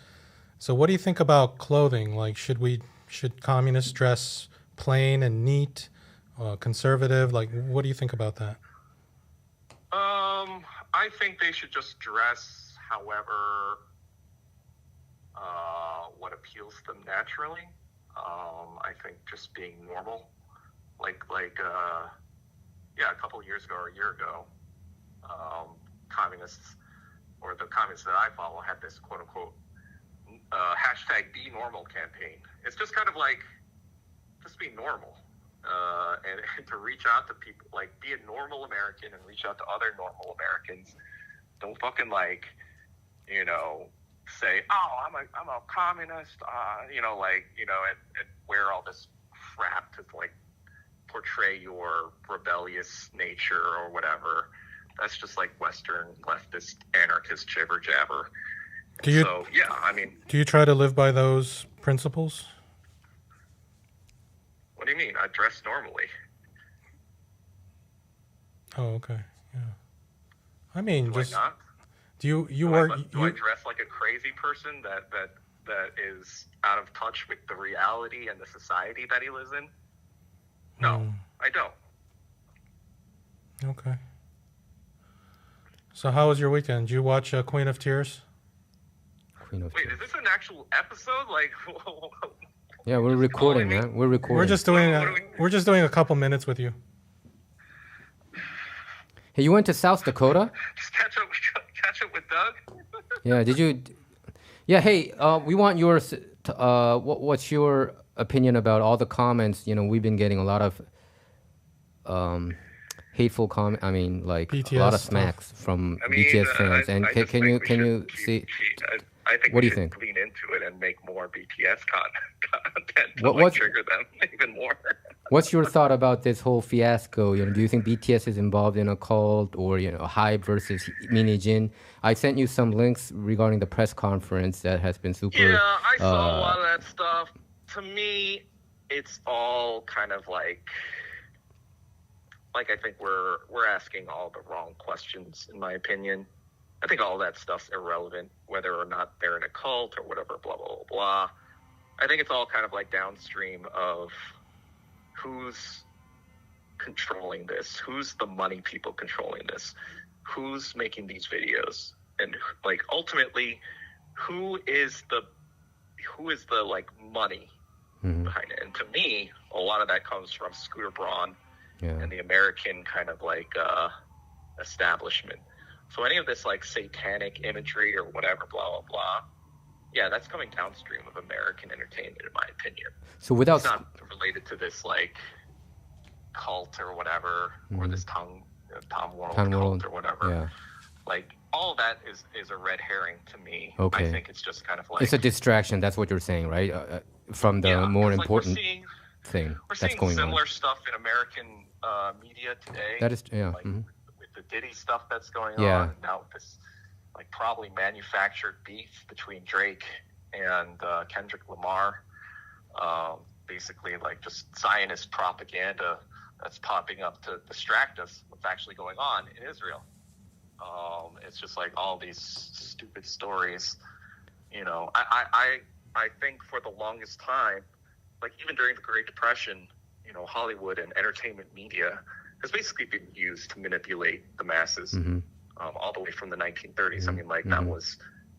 So what do you think about clothing? Like, should communists dress plain and neat, conservative? Like, what do you think about that? I think they should just dress however what appeals to them naturally. I think just being normal, like yeah, a couple of years ago or a year ago, communists or the communists that I follow had this quote unquote hashtag Be Normal campaign. It's just kind of like just be normal. And to reach out to people, like be a normal American and reach out to other normal Americans. Don't fucking like, you know, say, oh, I'm a communist, you know, like, you know, and wear all this crap to like portray your rebellious nature or whatever. That's just like Western leftist anarchist jibber jabber. So yeah, I mean, do you try to live by those principles? What do you mean? I dress normally. Oh, okay. Yeah. I mean, Do just I not? do you Do work? I dress like a crazy person that is out of touch with the reality and the society that he lives in? No, I don't. Okay. So how was your weekend? Did you watch Queen of Tears? Queen of Wait, Tears. is this an actual episode? Like, Yeah, we're recording, man. We're recording. We're just doing a couple minutes with you. Hey, you went to South Dakota? just catch up with Doug? Yeah, did you? Yeah, hey, we want yours. What's your opinion about all the comments? You know, we've been getting a lot of hateful comment. I mean, like BTS a lot of stuff. smacks from I mean, BTS fans. And I just can think you we should see? I think What do we you should think? lean into it and make more BTS content to What- like, what's- trigger them even more. What's your thought about this whole fiasco? You know, do you think BTS is involved in a cult, or you know, HYBE versus Min Hee-Jin? I sent you some links regarding the press conference that has been super. Yeah, I saw a lot of that stuff. To me, it's all kind of like I think we're asking all the wrong questions, in my opinion. I think all that stuff's irrelevant, whether or not they're in a cult or whatever, blah, blah, blah, blah. I think it's all kind of like downstream of who's controlling this, who's the money people controlling this, who's making these videos, and like ultimately, who is the like money behind it. And to me, a lot of that comes from Scooter Braun and the American kind of like establishment. So any of this like satanic imagery or whatever, blah, blah, blah, yeah, that's coming downstream of American entertainment, in my opinion. So without It's not related to this like cult or whatever, or this Tom World cult or whatever. Yeah. Like all of that is a red herring to me. Okay. I think it's just kind of like It's a distraction. That's what you're saying, right? From the more 'cause, like, important we're thing seeing that's going similar on. stuff in American media today. That is, yeah. Like, with the Diddy stuff that's going Yeah. on, and now with this like probably manufactured beef between Drake and Kendrick Lamar. Basically like just Zionist propaganda that's popping up to distract us what's actually going on in Israel. It's just like all these stupid stories. You know, I think for the longest time, like even during the Great Depression, you know, Hollywood and entertainment media has basically been used to manipulate the masses all the way from the 1930s. I mean, like that was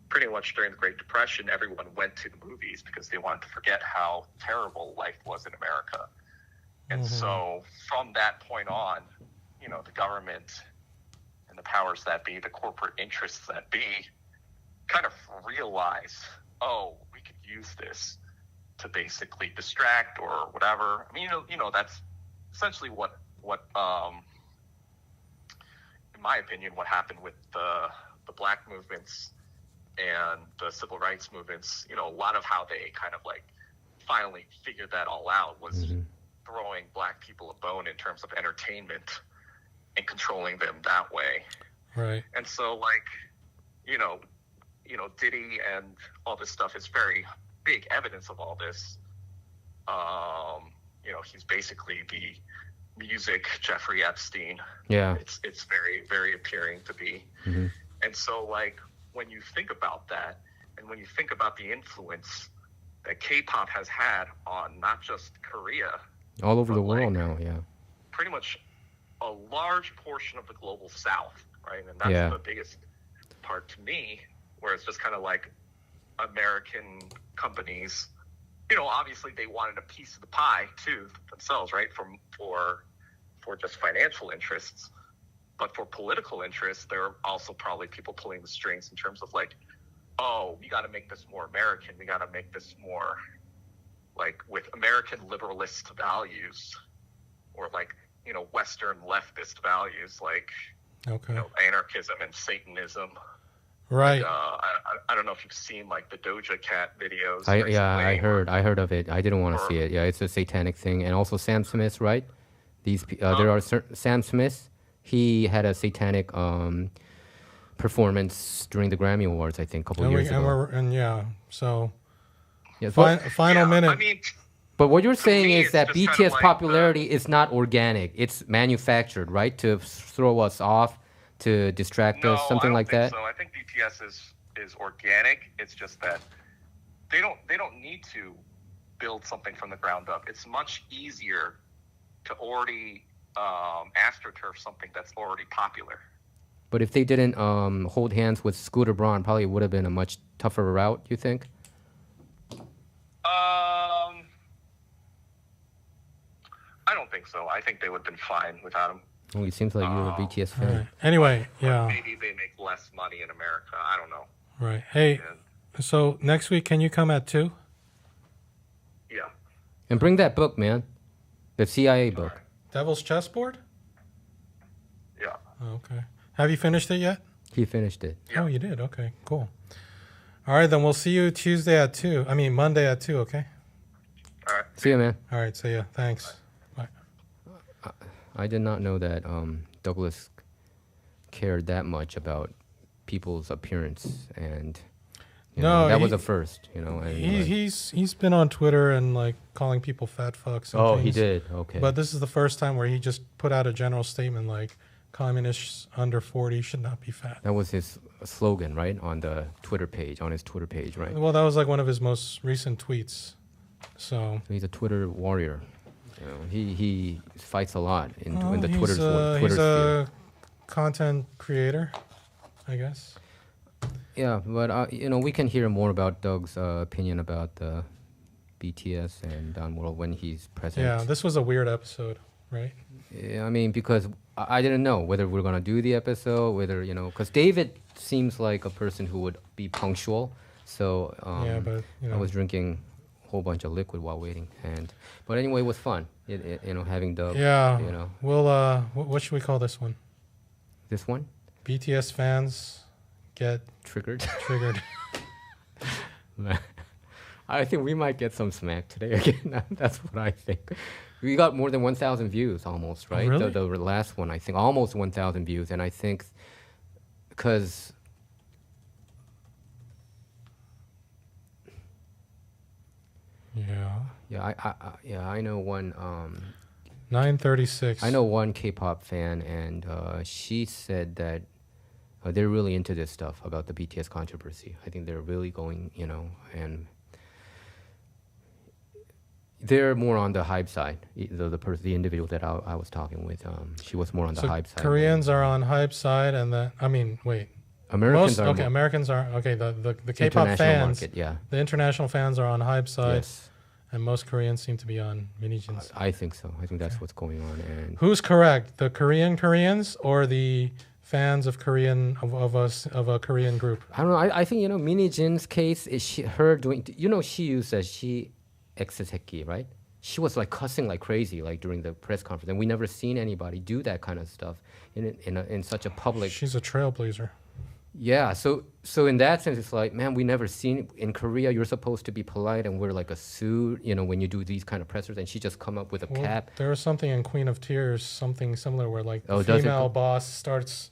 pretty much during the Great Depression, everyone went to the movies because they wanted to forget how terrible life was in America. And so from that point on, you know, the government and the powers that be, the corporate interests that be, kind of realize, oh, we could use this to basically distract or whatever. I mean, you know, that's essentially what in my opinion, what happened with the black movements and the civil rights movements. You know, a lot of how they kind of like finally figured that all out was throwing black people a bone in terms of entertainment and controlling them that way. Right. And so, like, you know, Diddy and all this stuff is very big evidence of all this. You know, he's basically the music Jeffrey Epstein. Yeah. It's very, very appearing to be. Mm-hmm. And so, like, when you think about that, and when you think about the influence that K-pop has had on not just Korea, All over but, the world like, now, yeah. pretty much a large portion of the global South, right? And that's Yeah. the biggest part to me, where it's just kind of like American companies, you know, obviously they wanted a piece of the pie too themselves, right? For just financial interests, but for political interests, there are also probably people pulling the strings in terms of like, oh, we got to make this more American. We got to make this more like with American liberalist values, or like, you know, Western leftist values, like, Okay. you know, anarchism and Satanism. Right. I don't know if you've seen like the Doja Cat videos. I recently. heard of it. I didn't want to see it. Yeah, it's a satanic thing. And also Sam Smith, right? There are certain Sam Smith. He had a satanic performance during the Grammy Awards, I think, a couple And, years ago. So Yeah, final Yeah, minute. I mean, but what you're saying me, is it's that just kinda BTS like popularity is not organic. It's manufactured, right? To throw us off, to distract us, something like that. So I think BTS is organic. It's just that they don't need to build something from the ground up. It's much easier to already astroturf something that's already popular. But if they didn't hold hands with Scooter Braun, probably would have been a much tougher route, you think? I don't think so. I think they would have been fine without him. Well, it seems like you're a BTS All fan. right. Anyway, yeah. Maybe they make less money in America. I don't know. Right. Hey, Yeah. so next week, can you come at 2? Yeah. And bring that book, man. The CIA book. Devil's Chessboard? Yeah. Oh, okay. Have you finished it yet? He finished it. Yeah. Oh, you did. Okay, cool. All right, then we'll see you Monday at 2, okay? All right. See ya, man. All right, see ya. Thanks. Bye. I did not know that Douglas cared that much about people's appearance, and that was a first, And, He's been on Twitter and like calling people fat fucks. And he things. did. Okay. But this is the first time where he just put out a general statement like communists under 40 should not be fat. that was his slogan, right, on the Twitter page, right? Well, that was like one of his most recent tweets. So He's a Twitter warrior. He fights a lot in the he's, Twitter he's sphere. a content creator, I guess. Yeah, but we can hear more about Doug's opinion about the BTS and Downworld when he's present. Yeah, this was a weird episode, right? Yeah, I mean, because I didn't know whether we're gonna do the episode, whether because David seems like a person who would be punctual. So Yeah, but I was drinking a whole bunch of liquid while waiting, but anyway, it was fun. Having Doug. Yeah. We'll what should we call this one? This one BTS fans get triggered. triggered. I think we might get some smack today again. That's what I think. We got more than 1,000 views almost, right? Really? The last one, I think, almost 1,000 views. And I think because... Yeah. Yeah, I know one... 936. I know one K-pop fan, and she said that they're really into this stuff about the BTS controversy. I think they're really going, and... They're more on the HYBE side. The individual that I was talking with, she was more on the HYBE side. Koreans are on HYBE side, and wait. Americans are Americans are the K-pop international fans. market, yeah. The international fans are on HYBE side, Yes, and most Koreans seem to be on Min Hee-Jin side. I think so. I think that's what's going on. And Who's correct? The Koreans or the fans of Korean of a Korean group? I don't know. I think Min Hee-Jin's case is her doing. She used that she exeseki, right? She was like cussing like crazy, like during the press conference, and we never seen anybody do that kind of stuff in such a public. She's a trailblazer. Yeah, so in that sense, it's like, man, we never seen in Korea. You're supposed to be polite and wear like a suit, you know, when you do these kind of pressers, and she just come up with a Well, cap. there was something in Queen of Tears, something similar, where like Oh, the does it female go- boss starts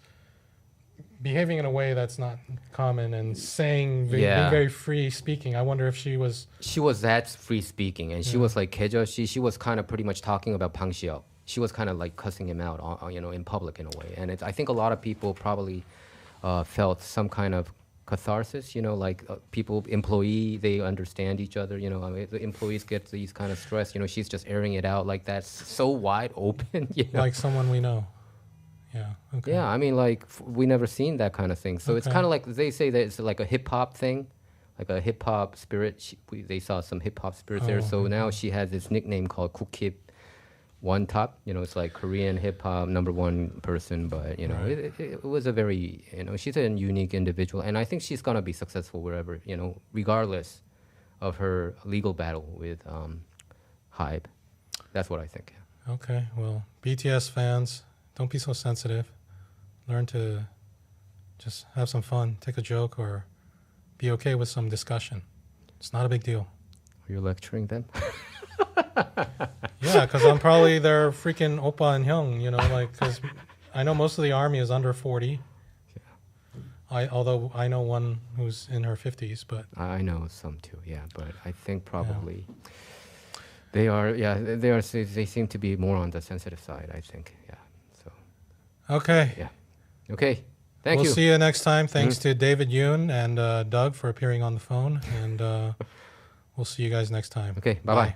behaving in a way that's not common and saying, being Yeah. very free speaking. I wonder if she was. She was that free speaking, and she Yeah. was like Keja. She was kind of pretty much talking about Pang Xiao. She was kind of like cussing him out, you know, in public in a way. And I think a lot of people probably felt some kind of catharsis, you know, like employee, they understand each other, you know, I mean, the employees get these kind of stress, you know, she's just airing it out like that, so wide open, you know. Like someone we know. Yeah. Okay. Yeah, I mean, like, we never seen that kind of thing. So it's Okay. kind of like, they say that it's like a hip-hop thing, like a hip-hop spirit. They saw some hip-hop spirits there. Oh, So okay. now she has this nickname called Kukip One Top. You know, it's like Korean hip-hop #1 person. But, you know, Right. it was a very, you know, she's a unique individual. And I think she's going to be successful wherever, you know, regardless of her legal battle with HYBE. That's what I think. Okay. Well, BTS fans, don't be so sensitive. Learn to just have some fun, take a joke, or be okay with some discussion. It's not a big deal. Are you lecturing them? Yeah, because I'm probably their freaking oppa and hyung, you know, like, because I know most of the army is under 40. Although I know one who's in her 50s, but I know some too, yeah, but I think probably they are, yeah, they seem to be more on the sensitive side, I think, yeah. So, okay. yeah. Okay, thank We'll you. see you next time. Thanks to David Yoon and Doug for appearing on the phone, and we'll see you guys next time. Okay, bye-bye.